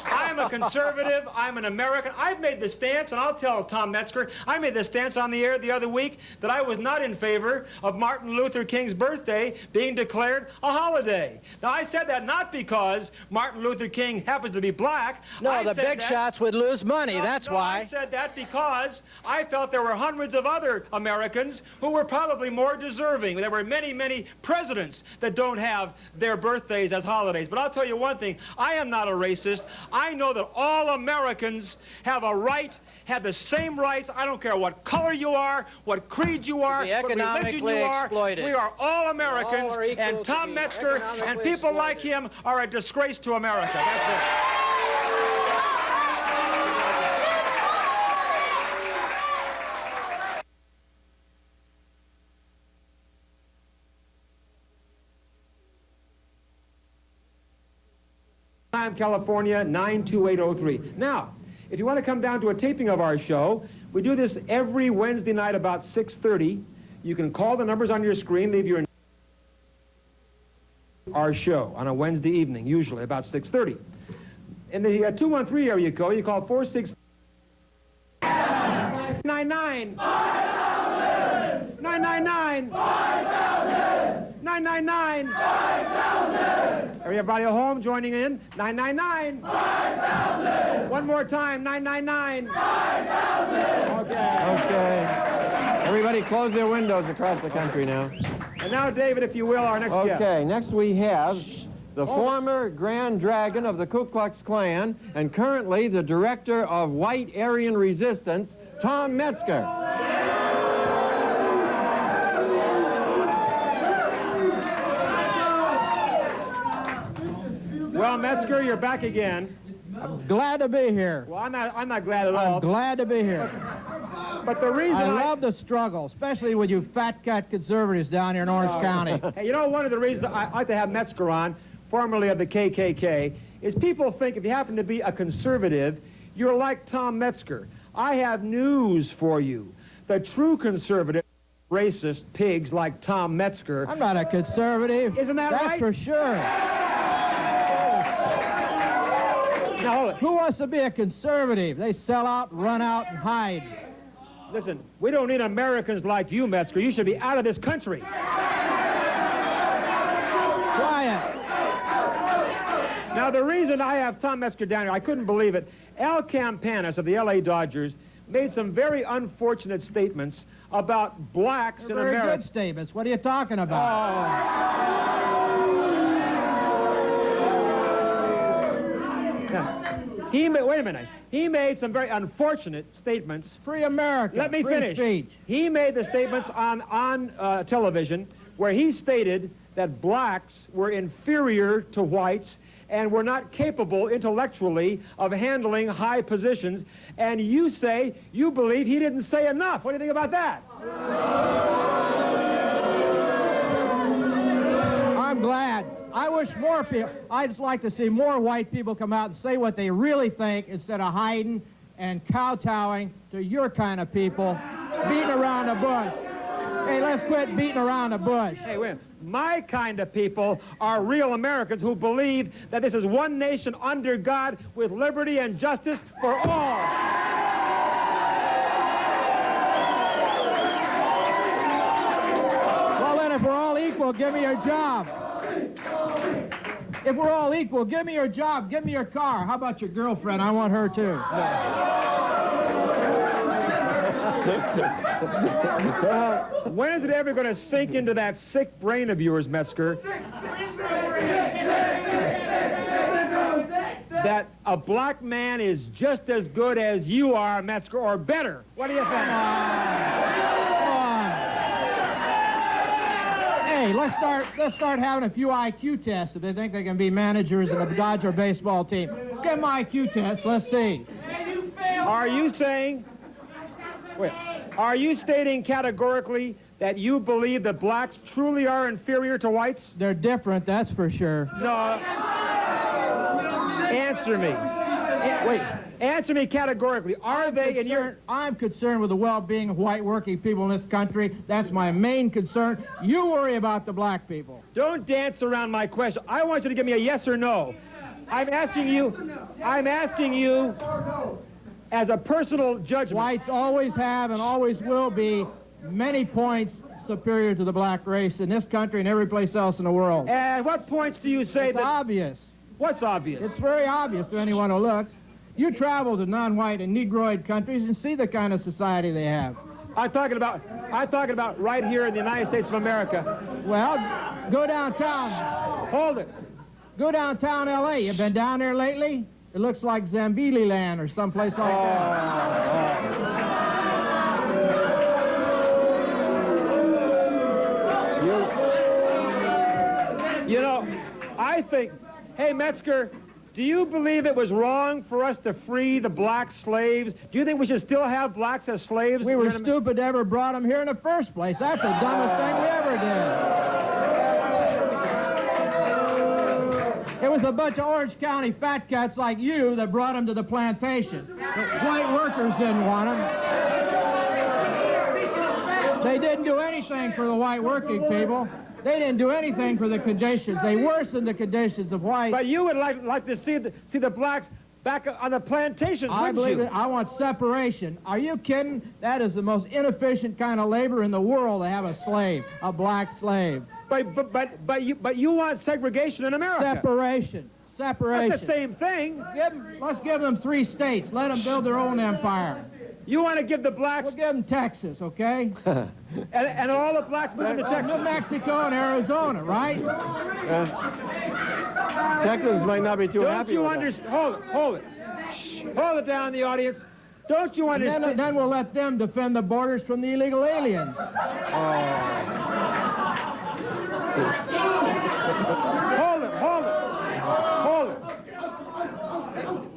I'm a conservative. I'm an American. I've made the stance, and I'll tell Tom Metzger, I made the stance on the air the other week that I was not in favor of Martin Luther King's birthday being declared a holiday. Now, I said that not because Martin Luther King happens to be black. No, the big shots would lose money. That's why. I said that because I felt there were hundreds of other Americans who were probably more deserving. There were many, many presidents that don't have their birthdays as holidays. But I'll tell you one thing. I am not a racist. I know that all Americans have a right, have the same rights. I don't care what color you are, what creed you are, what religion you are. Exploited. We are all Americans, and Tom Metzger and people like him are a disgrace to America. That's it. Time, California, 92803. Now, if you want to come down to a taping of our show, we do this every Wednesday night about 6:30. You can call the numbers on your screen, leave your our show on a Wednesday evening, usually about 6:30. In the 213 area code, you call 46 999 999 999 Everybody at home joining in? 999 One more time, 999 Okay. Everybody close their windows across the country now. And now, David, if you will, our next guest. Okay, next we have the former Grand Dragon of the Ku Klux Klan and currently the director of White Aryan Resistance, Tom Metzger. Well, Metzger, you're back again. I'm glad to be here. Well, I'm not glad at all. I'm glad to be here. But the reason I love the struggle, especially with you fat cat conservatives down here in Orange County. Hey, you know, one of the reasons I like to have Metzger on, formerly of the KKK, is people think if you happen to be a conservative, you're like Tom Metzger. I have news for you. The true conservative, racist pigs like Tom Metzger. I'm not a conservative. Isn't that right? That's for sure. Now, who wants to be a conservative? They sell out, run out, and hide. Listen, we don't need Americans like you, Metzger. You should be out of this country. Try it. Now, the reason I have Tom Metzger down here, I couldn't believe it. Al Campanis of the L.A. Dodgers made some very unfortunate statements about blacks in America. Very good statements. What are you talking about? Wait a minute. He made some very unfortunate statements. Free America. Let me free finish. Speech. He made the statements on television where he stated that blacks were inferior to whites and were not capable intellectually of handling high positions. And you say you believe he didn't say enough. What do you think about that? I'm glad. I wish more people, I'd just like to see more white people come out and say what they really think instead of hiding and kowtowing to your kind of people, beating around the bush. Hey, let's quit beating around the bush. Hey, wait. My kind of people are real Americans who believe that this is one nation under God with liberty and justice for all. Well, then, if we're all equal, give me your job. If we're all equal, give me your job, give me your car. How about your girlfriend? I want her, too. When is it ever going to sink into that sick brain of yours, Metzger, that a black man is just as good as you are, Metzger, or better? What do you think? Hey, let's start having a few IQ tests if they think they can be managers of the Dodger baseball team. Give them IQ tests. Let's see. Are you saying? Wait. Are you stating categorically that you believe that blacks truly are inferior to whites? They're different, that's for sure. No. Answer me. Wait. Answer me categorically. Are they in your... I'm concerned with the well-being of white working people in this country. That's my main concern. You worry about the black people. Don't dance around my question. I want you to give me a yes or no. I'm asking you as a personal judgment. Whites always have and always will be many points superior to the black race in this country and every place else in the world. And what points do you say it's obvious. What's obvious? It's very obvious to anyone who looks. You travel to non-white and Negroid countries and see the kind of society they have. I'm talking about right here in the United States of America. Well, go downtown. Hold it. Go downtown L.A. You been down there lately? It looks like Zambili land or someplace like that. You know, I think, hey, Metzger, do you believe it was wrong for us to free the black slaves? Do you think we should still have blacks as slaves? We were stupid to ever brought them here in the first place. That's the dumbest thing we ever did. It was a bunch of Orange County fat cats like you that brought them to the plantation. The white workers didn't want them. They didn't do anything for the white working people. They didn't do anything for the conditions. They worsened the conditions of whites. But you would like to see the blacks back on the plantations, I believe it. I want separation. Are you kidding? That is the most inefficient kind of labor in the world to have a slave, a black slave. But you want segregation in America. Separation. Separation. That's the same thing. Let's give them 3 states. Let them build their own empire. You want to give the blacks... We'll give them Texas, okay? and all the blacks move into Texas. New Mexico and Arizona, right? Texans might not be too happy. Don't you understand? Hold it. Shh. Hold it down, the audience. Don't you understand? Then we'll let them defend the borders from the illegal aliens. Hold it.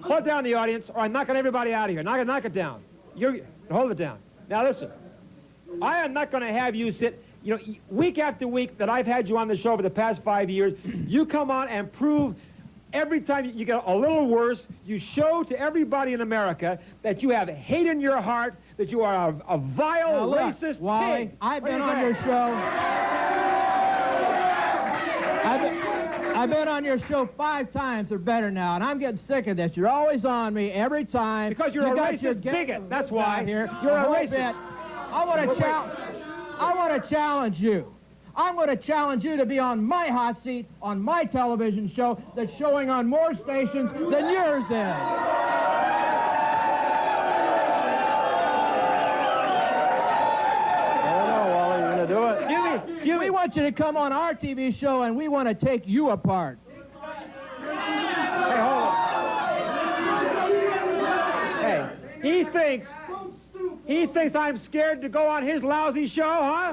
Hold down the audience, or I'm knocking everybody out of here. Knock it down. Hold it down. Now listen, I am not going to have you sit, week after week that I've had you on the show for the past 5 years, you come on and prove every time you get a little worse, you show to everybody in America that you have hate in your heart, that you are a vile, racist Wally, pig. I've been on your show. I've been on your show 5 times or better now, and I'm getting sick of this. You're always on me every time. Because you're a racist bigot, that's why. You're a racist. I want to challenge you. I'm going to challenge you to be on my hot seat on my television show that's showing on more stations than yours is. We want you to come on our TV show, and we want to take you apart. Hey, hold He thinks I'm scared to go on his lousy show, huh?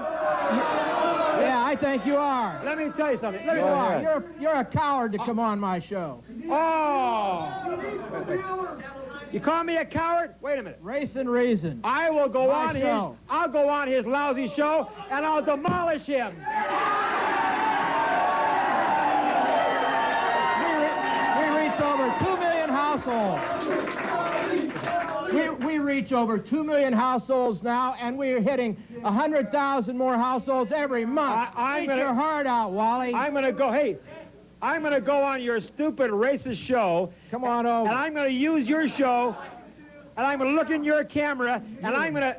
Yeah, I think you are. Let me tell you something. You are. You're a coward to come on my show. Oh! You call me a coward? Wait a minute. Race and reason. I will go My on show. I'll go on his lousy show and I'll demolish him. We reach over 2 million households. We reach over 2 million households now, and we're hitting 100,000 more households every month. Eat your heart out, Wally. I'm going to go on your stupid racist show. Come on over. And I'm going to use your show, and I'm going to look in your camera, and I'm going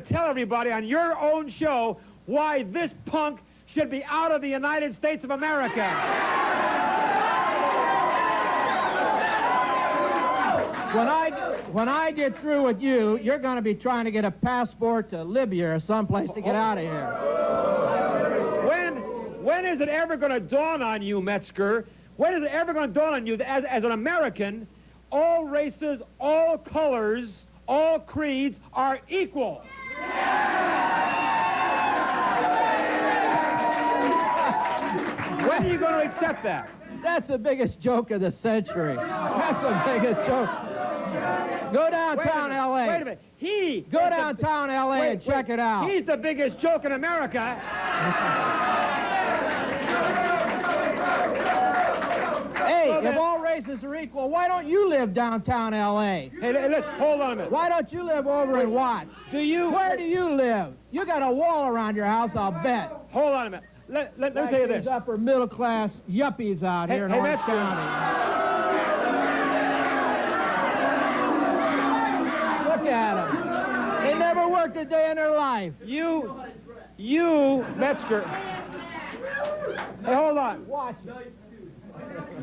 to tell everybody on your own show why this punk should be out of the United States of America. When I get through with you, you're going to be trying to get a passport to Libya or someplace to get out of here. When is it ever going to dawn on you, Metzger? When is it ever going to dawn on you that as an American, all races, all colors, all creeds are equal? When are you going to accept that? That's the biggest joke of the century. That's the biggest joke. Go downtown L.A. Wait a minute. Go downtown L.A. and check it out. He's the biggest joke in America. Hey, if all races are equal, why don't you live downtown L.A.? Hey, listen, hold on a minute. Why don't you live over in Watts? Where do you live? You got a wall around your house, I'll bet. Hold on a minute. Let me tell you this. These upper middle class yuppies out here in Orange County. Look at them. They never worked a day in their life. You, Metzger. Hey, hold on. Watch it.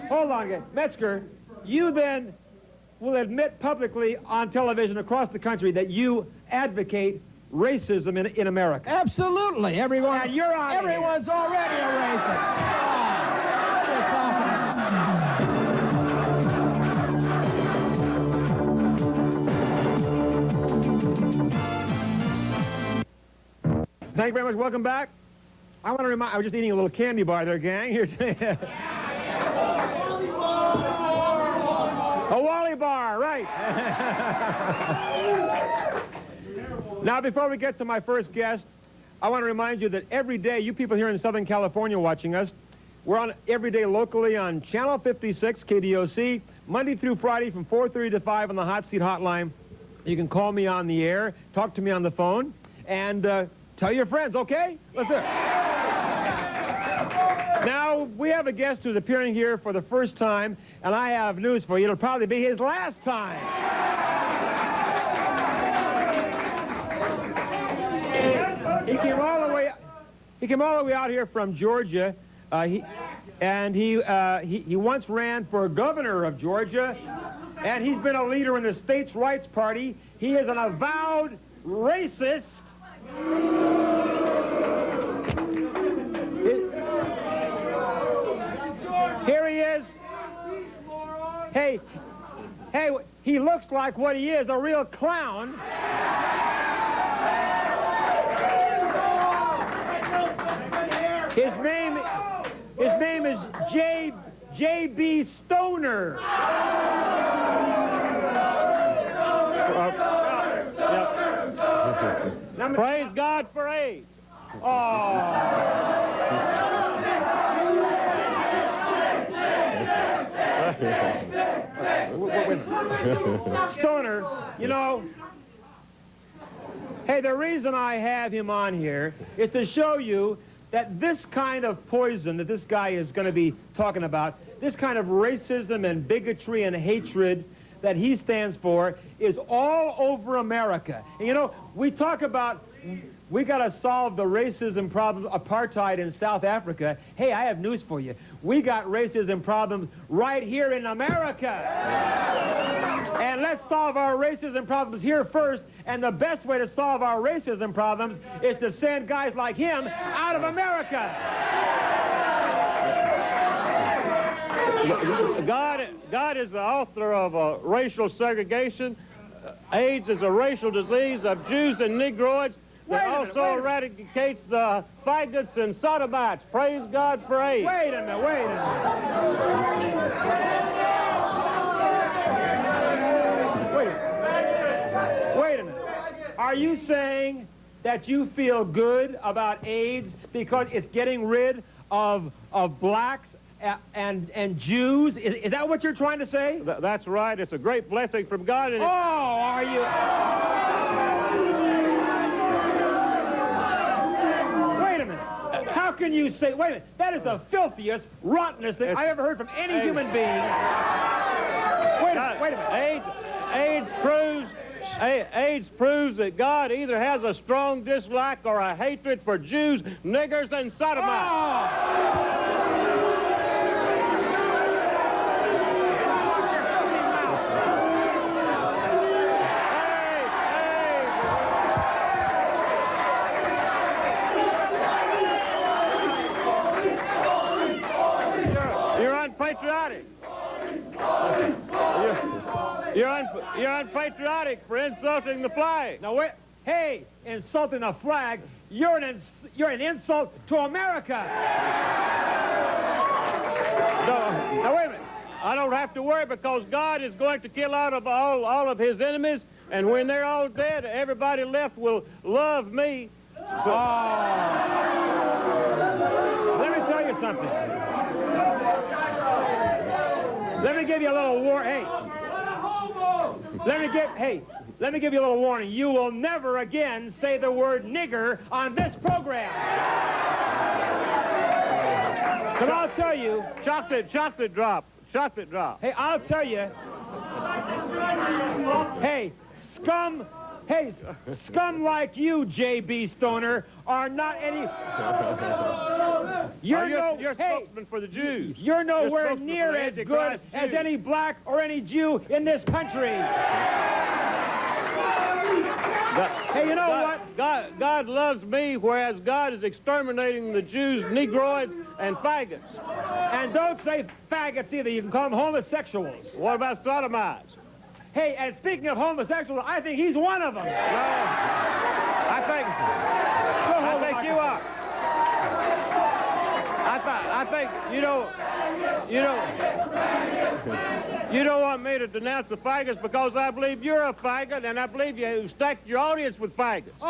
Hold on again. Metzger, you then will admit publicly on television across the country that you advocate racism in America. Absolutely. Everyone. And you're out of here. Everyone's already a racist. What are you talking about? Thank you very much. Welcome back. I want to remind, I was just eating a little candy bar there, gang. Here today. A Wally bar, right. Now, before we get to my first guest, I want to remind you that every day, you people here in Southern California watching us, we're on every day locally on Channel 56, KDOC, Monday through Friday from 4:30 to 5 on the Hot Seat Hotline. You can call me on the air, talk to me on the phone, and tell your friends, okay? Let's do it. Now, we have a guest who's appearing here for the first time, and I have news for you. It'll probably be his last time. He came all the way out here from Georgia. He once ran for governor of Georgia, and he's been a leader in the States' Rights Party. He is an avowed racist. Here he is. Hey, he looks like what he is, a real clown. His name is J.B. Stoner. Praise God for AIDS. Stoner, you know, hey, the reason I have him on here is to show you that this kind of poison that this guy is going to be talking about, this kind of racism and bigotry and hatred that he stands for is all over America. And you know, we talk about we got to solve the racism problem, apartheid in South Africa. Hey, I have news for you. We got racism problems right here in America. And let's solve our racism problems here first. And the best way to solve our racism problems is to send guys like him out of America. God is the author of racial segregation. AIDS is a racial disease of Jews and Negroids that also eradicates the faggots and sodomites. Praise God for AIDS. Wait a minute, wait a minute. Wait a minute. Are you saying that you feel good about AIDS because it's getting rid of blacks and Jews? Is that what you're trying to say? That's right. It's a great blessing from God. And are you? Wait a minute. How can you say, wait a minute, that is the filthiest, rottenest thing I've ever heard from any human being. Wait a minute. AIDS proves that God either has a strong dislike or a hatred for Jews, niggers, and sodomites. You're unpatriotic. You're unpatriotic for insulting the flag. Now wait, hey, insulting the flag, you're an insult to America. Now wait a minute. I don't have to worry because God is going to kill out of all of his enemies, and when they're all dead, everybody left will love me. So, let me tell you something. Let me give you a little warning. Let me give you a little warning. You will never again say the word nigger on this program. But I'll tell you, chocolate drop. Hey, I'll tell you. Hey, scum like you, J.B. Stoner, are not any. You're spokesman for the Jews. You're nowhere near as good as any black or any Jew in this country. Hey, you know what? God loves me, whereas God is exterminating the Jews, Negroids, and faggots. And don't say faggots either. You can call them homosexuals. What about sodomites? Hey, and speaking of homosexuals, I think he's one of them. No, I think you are. I think you don't want me to denounce the faggots because I believe you're a faggot, and I believe you stacked your audience with faggots.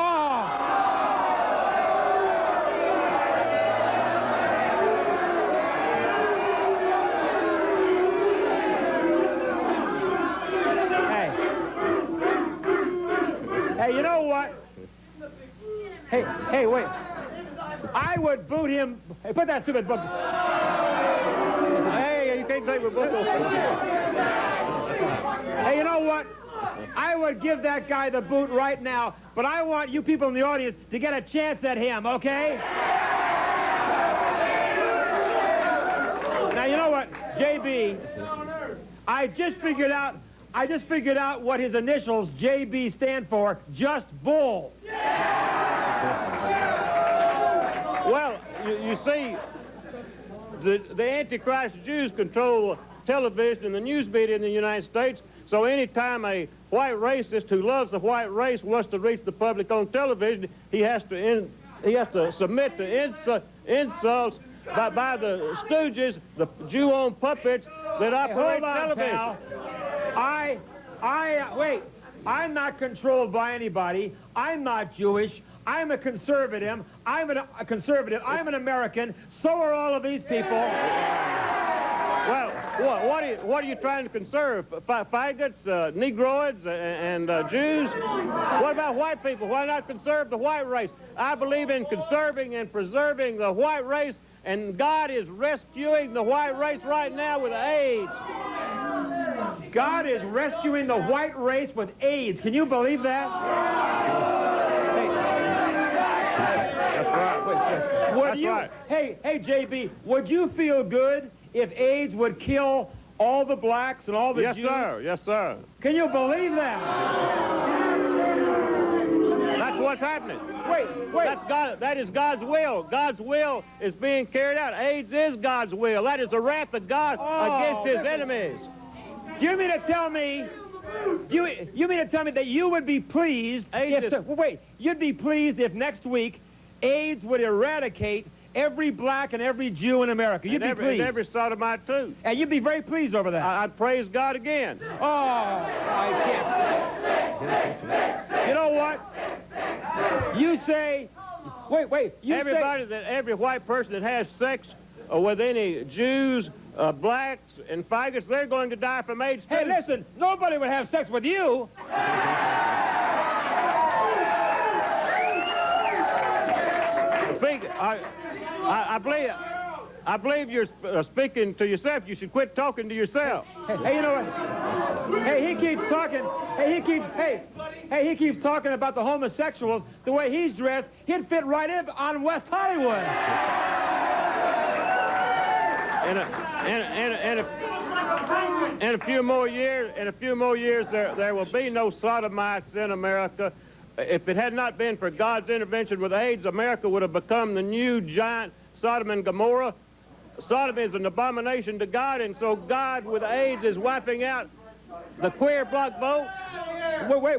Hey, you know what? Hey, wait. I would boot him. Hey, put that stupid book. Hey, you can't take my book. Hey, you know what? I would give that guy the boot right now, but I want you people in the audience to get a chance at him, okay? Now, you know what, JB? I just figured out what his initials, JB, stand for. Just bull. Well, you see, the Antichrist Jews control television and the news media in the United States, so anytime a white racist who loves the white race wants to reach the public on television, he has to submit to insults by the stooges, the Jew-owned puppets that operate television. Pal. Wait, I'm not controlled by anybody. I'm not Jewish. I'm a conservative. I'm an American. So are all of these people. Well, what are you trying to conserve? Faggots, Negroids, and Jews? What about white people? Why not conserve the white race? I believe in conserving and preserving the white race, and God is rescuing the white race right now with AIDS. God is rescuing the white race with AIDS. Can you believe that? That's right. Hey, JB, would you feel good if AIDS would kill all the blacks and all the Jews? Yes, sir. Can you believe that? That's what's happening. Wait. That is God's will. God's will is being carried out. AIDS is God's will. That is the wrath of God against his enemies. Do you mean to tell me You mean to tell me that you would be pleased you'd be pleased if next week AIDS would eradicate every black and every Jew in America? You'd be pleased. And every sodomite, too. And you'd be very pleased over that. I'd praise God again. Oh, I can't. You know what? You say, every white person that has sex with any Jews, blacks, and faggots, they're going to die from AIDS, too. Hey, listen, nobody would have sex with you. I believe you're speaking to yourself. You should quit talking to yourself. Hey, you know what? Hey, he keeps talking. He keeps talking about the homosexuals. The way he's dressed, he'd fit right in on West Hollywood. In a few more years, there will be no sodomites in America. If it had not been for God's intervention with AIDS, America would have become the new giant Sodom and Gomorrah. Sodom is an abomination to God, and so God with AIDS is wiping out the queer bloc vote.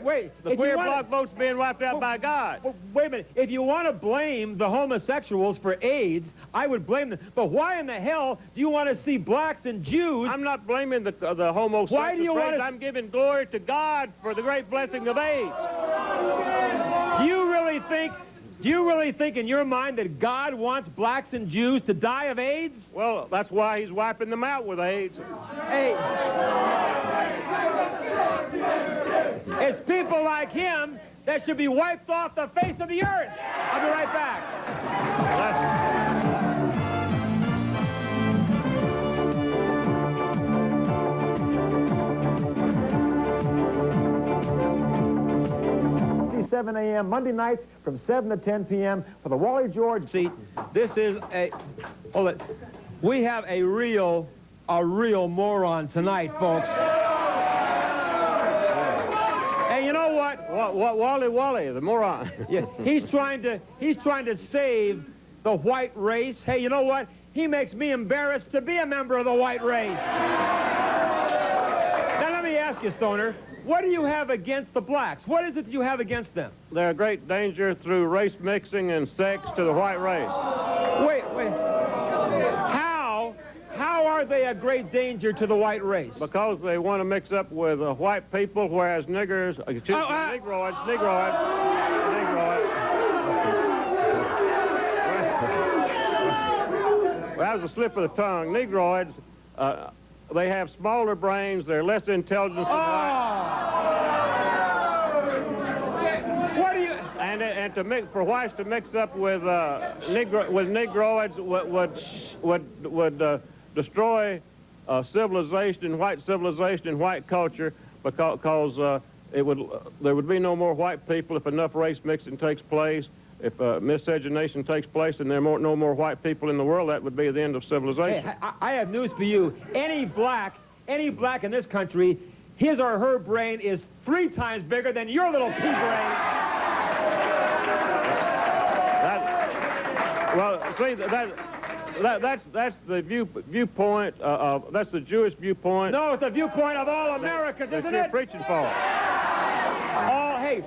Wait. The queer bloc vote's being wiped out by God. Wait a minute. If you want to blame the homosexuals for AIDS, I would blame them. But why in the hell do you want to see blacks and Jews? I'm not blaming the homosexuals. Why do you want to? I'm giving glory to God for the great blessing of AIDS. Do you really think in your mind that God wants blacks and Jews to die of AIDS? Well, that's why he's wiping them out with AIDS. Hey. It's people like him that should be wiped off the face of the earth. I'll be right back. 7 a.m. Monday nights from 7 to 10 p.m. for the Wally George seat. This is we have a real moron tonight, folks. And you know what? Wally, the moron. Yeah, he's trying to save the white race. Hey, you know what? He makes me embarrassed to be a member of the white race. Now let me ask you, Stoner. What do you have against the blacks? What is it that you have against them? They're a great danger through race mixing and sex to the white race. Wait. How are they a great danger to the white race? Because they want to mix up with white people, whereas negroids. Well, that was a slip of the tongue. Negroids, they have smaller brains. They're less intelligent than white. What do you? And for whites to mix up with negroids would destroy civilization, white culture, because there would be no more white people if enough race mixing takes place. If miscegenation takes place and there are no more white people in the world, that would be the end of civilization. Hey, I have news for you. Any black in this country, his or her brain is 3 times bigger than your little pea brain. That's the viewpoint that's the Jewish viewpoint. No, it's the viewpoint of all Americans, isn't it? You're preaching for. Hey,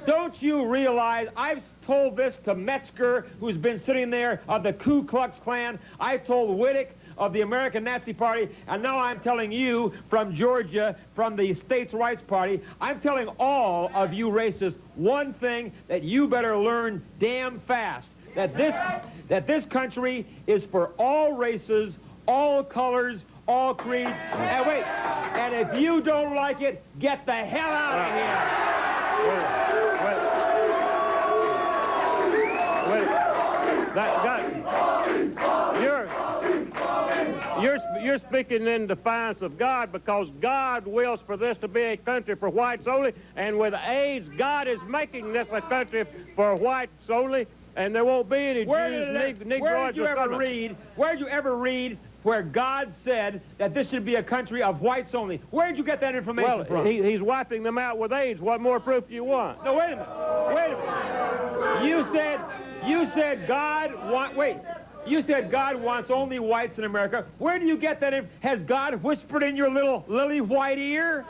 don't you realize, I've told this to Metzger, who's been sitting there, of the Ku Klux Klan. I've told Wittig of the American Nazi Party, and now I'm telling you from Georgia, from the States' Rights Party, I'm telling all of you racists one thing that you better learn damn fast, that this country is for all races, all colors, all creeds, and if you don't like it, get the hell out of here. You're speaking in defiance of God, because God wills for this to be a country for whites only, and with AIDS, God is making this a country for whites only, and there won't be any Jews, Negroids, or something. Where did you ever read where God said that this should be a country of whites only? Where did you get that information from? He's wiping them out with AIDS. What more proof do you want? No, wait a minute. You said God You said God wants only whites in America. Where do you get that? Has God whispered in your little lily white ear?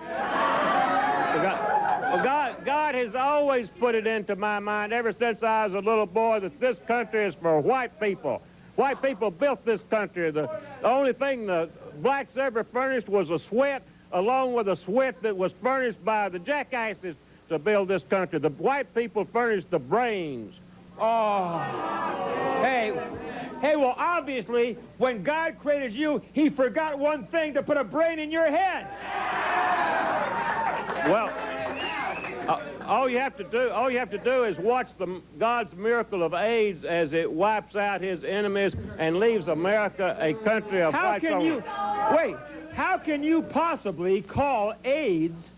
God has always put it into my mind ever since I was a little boy that this country is for white people. White people built this country. The only thing the blacks ever furnished was a sweat, along with a sweat that was furnished by the jackasses to build this country. The white people furnished the brains. Oh. Hey, well, obviously, when God created you, he forgot one thing, to put a brain in your head. Well, all you have to do is watch God's miracle of AIDS as it wipes out his enemies and leaves America a country of whites only. How can you possibly call AIDS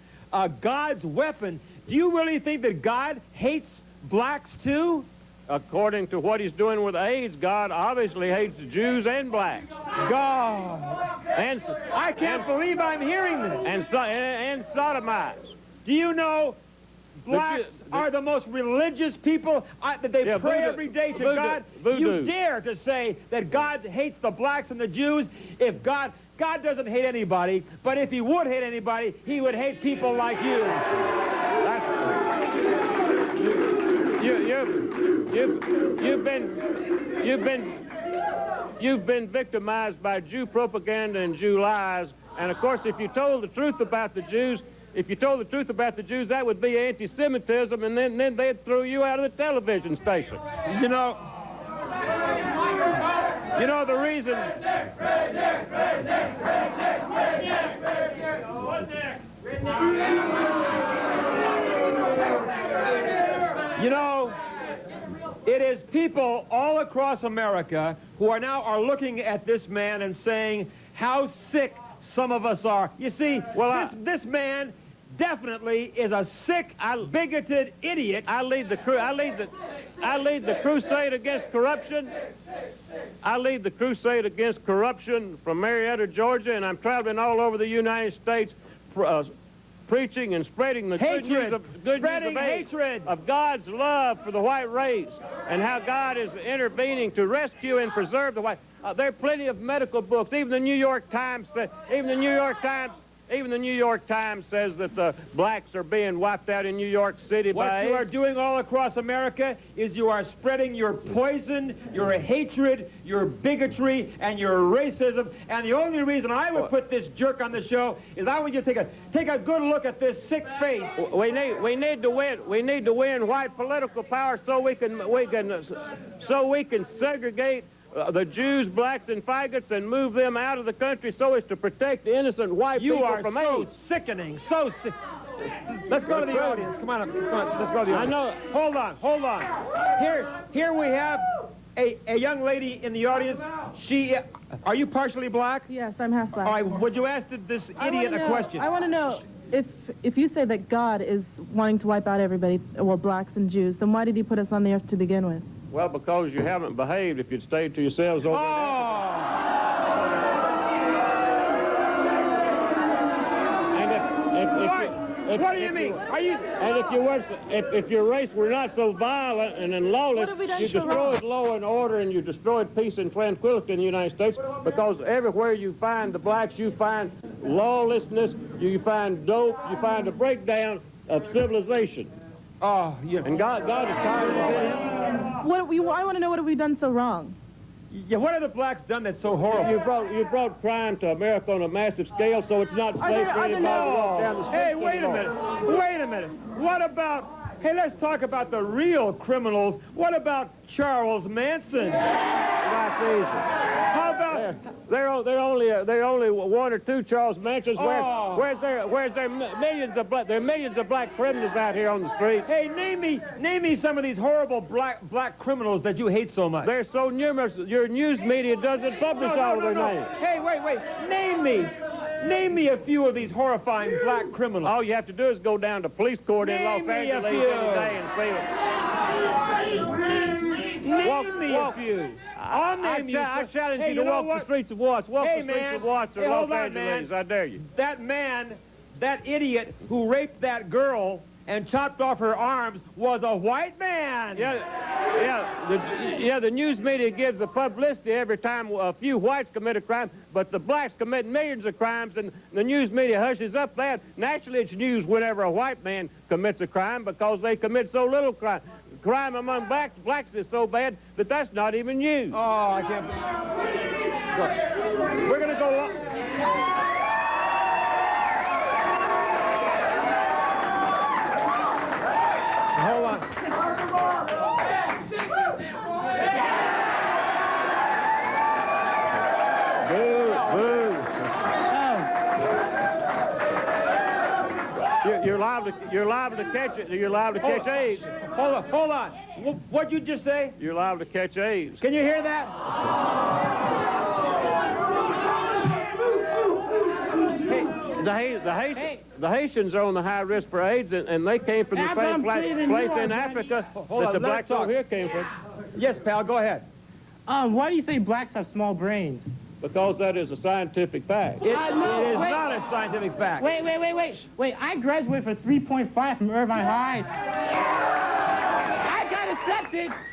God's weapon? Do you really think that God hates blacks too? According to what he's doing with AIDS, God obviously hates Jews and blacks. God. I can't believe I'm hearing this. And sodomites. Do you know blacks are the most religious people, that they pray every day to God? You dare to say that God hates the blacks and the Jews? If God doesn't hate anybody, but if he would hate anybody, he would hate people like you. You've been victimized by Jew propaganda and Jew lies. And of course, if you told the truth about the Jews, that would be anti-Semitism, and then they'd throw you out of the television station. You know the reason. You know, it is people all across America who are looking at this man and saying how sick some of us are. You see, this man definitely is a sick, bigoted idiot. I lead the crusade against corruption. I lead the crusade against corruption from Marietta, Georgia, and I'm traveling all over the United States, preaching and spreading the good news of God's love for the white race and how God is intervening to rescue and preserve the white. There are plenty of medical books. Even the New York Times says that the blacks are being wiped out in New York City by What you are AIDS. doing all across America is you are spreading your poison, your hatred, your bigotry, and your racism. And the only reason I would put this jerk on the show is I want you to take a good look at this sick face. We need to win white political power so we can segregate the Jews, blacks, and faggots and move them out of the country so as to protect the innocent white people from AIDS. You are so sickening, so sick. Let's go to the audience. Come on, let's go to the audience. I know. Hold on. Here we have a young lady in the audience. Are you partially black? Yes, I'm half black. All right, would you ask this idiot a question? I want to know, if you say that God is wanting to wipe out everybody, well, blacks and Jews, then why did he put us on the earth to begin with? Well, because you haven't behaved. If you'd stayed to yourselves over What do you mean? And if your race were not so violent and lawless, you destroyed law and order and you destroyed peace and tranquility in the United States, because everywhere you find the blacks, you find lawlessness, you find dope, you find a breakdown of civilization. Oh, yeah. And God is tired of it. I want to know, what have we done so wrong? Yeah, what have the blacks done that's so horrible? You brought crime to America on a massive scale, so it's not safe for anybody to walk down the street. Hey, wait a minute. What about... Hey, let's talk about the real criminals. What about Charles Manson? That's easy. How about... There are only one or two Charles Mansons. Where's there millions of black? There are millions of black criminals out here on the streets. Hey, name me some of these horrible black criminals that you hate so much. They're so numerous. Your news media doesn't publish all of their names. Hey, wait. Name me a few of these horrifying black criminals. All you have to do is go down to police court in Los Angeles any day and see it. Name me a few. I'll name you. I challenge you to walk the streets of Watts. Walk the streets of Watts or Los Angeles. I dare you. That idiot who raped that girl and chopped off her arms was a white man. The news media gives the publicity every time a few whites commit a crime, but the blacks commit millions of crimes, and the news media hushes up that. Naturally, it's news whenever a white man commits a crime because they commit so little crime. Crime among blacks is so bad that that's not even news. Oh, I can't. We're going to go. Hold on. Boo, boo. You're liable to catch it. You're liable to catch AIDS. Hold on. What'd you just say? You're liable to catch AIDS. Can you hear that? The Haitians are on the high risk for AIDS, and they came from the same place in Africa that the blacks over here came from. Yes, pal, go ahead. Why do you say blacks have small brains? Because that is a scientific fact. It is not a scientific fact. Wait. I graduated with a 3.5 from Irvine High.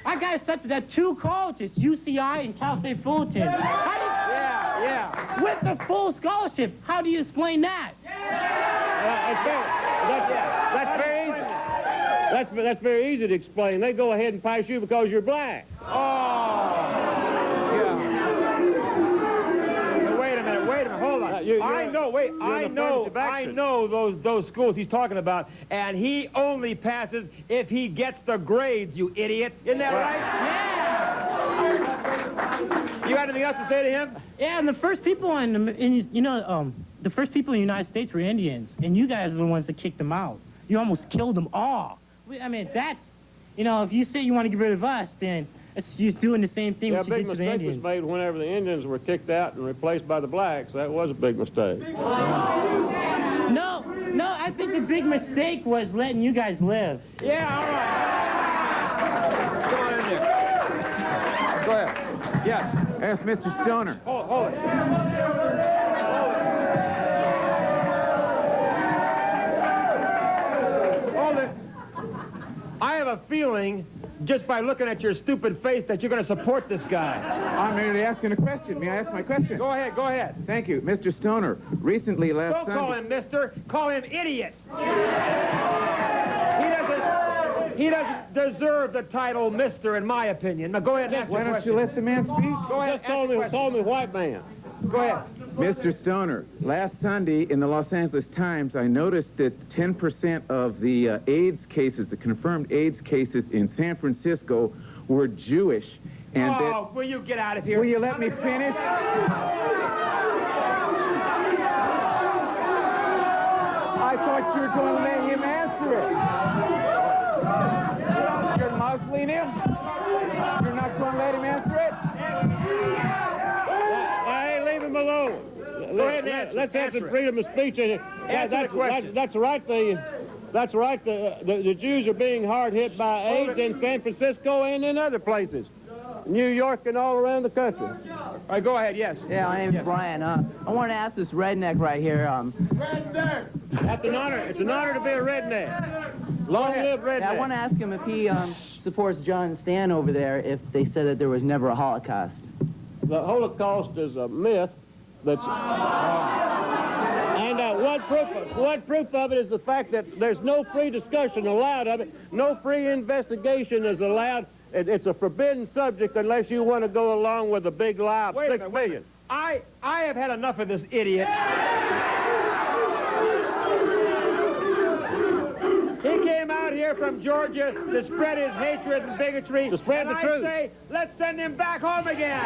I got accepted at 2 colleges, UCI and Cal State Fullerton. Yeah. With the full scholarship. How do you explain that? That's very easy. That's very easy to explain. They go ahead and pass you because you're black. Wait a minute, hold on. I know those schools he's talking about, and he only passes if he gets the grades, you idiot. Isn't that right? Yeah. You got anything else to say to him? Yeah, and the first people the first people in the United States were Indians, and you guys are the ones that kicked them out. You almost killed them all. I mean, that's, if you say you want to get rid of us, then it's just doing the same thing what you did to the Indians. A big mistake was made whenever the Indians were kicked out and replaced by the blacks. That was a big mistake. No, I think the big mistake was letting you guys live. Yeah, all right. Come on in there. Go ahead. Yes. Ask Mr. Stoner. Hold it. Hold it. I have a feeling, just by looking at your stupid face, that you're going to support this guy. I'm merely asking a question. May I ask my question? Go ahead. Thank you. Mr. Stoner, recently last Sunday... Don't call him mister. Call him idiot. He doesn't deserve the title mister, in my opinion. Now, go ahead and ask Why the don't question. you let the man speak? Go ahead. Just call me white man. Go ahead. Mr. Stoner, last Sunday in the Los Angeles Times, I noticed that 10% of the AIDS cases, the confirmed AIDS cases in San Francisco, were Jewish. And will you get out of here? Will you let me finish? I thought you were going to let him answer it. You're muzzling him? You're not going to let him answer it? Hey, leave him alone. Go ahead and answer. Let's have some freedom of speech. Answer the question. That's right. The Jews are being hard hit by AIDS in San Francisco and in other places. New York and all around the country. All right, go ahead, yes. Yeah, my name's Brian. I want to ask this redneck right here. Redneck! That's an honor. It's an honor to be a redneck. Long live redneck. Yeah, I want to ask him if he supports John and Stan over there if they said that there was never a Holocaust. The Holocaust is a myth that's... And one proof of it is the fact that there's no free discussion allowed of it. No free investigation is allowed. It's a forbidden subject unless you want to go along with a big lie of 6 million. I have had enough of this idiot. He came out here from Georgia to spread his hatred and bigotry. To spread the truth. I say, let's send him back home again.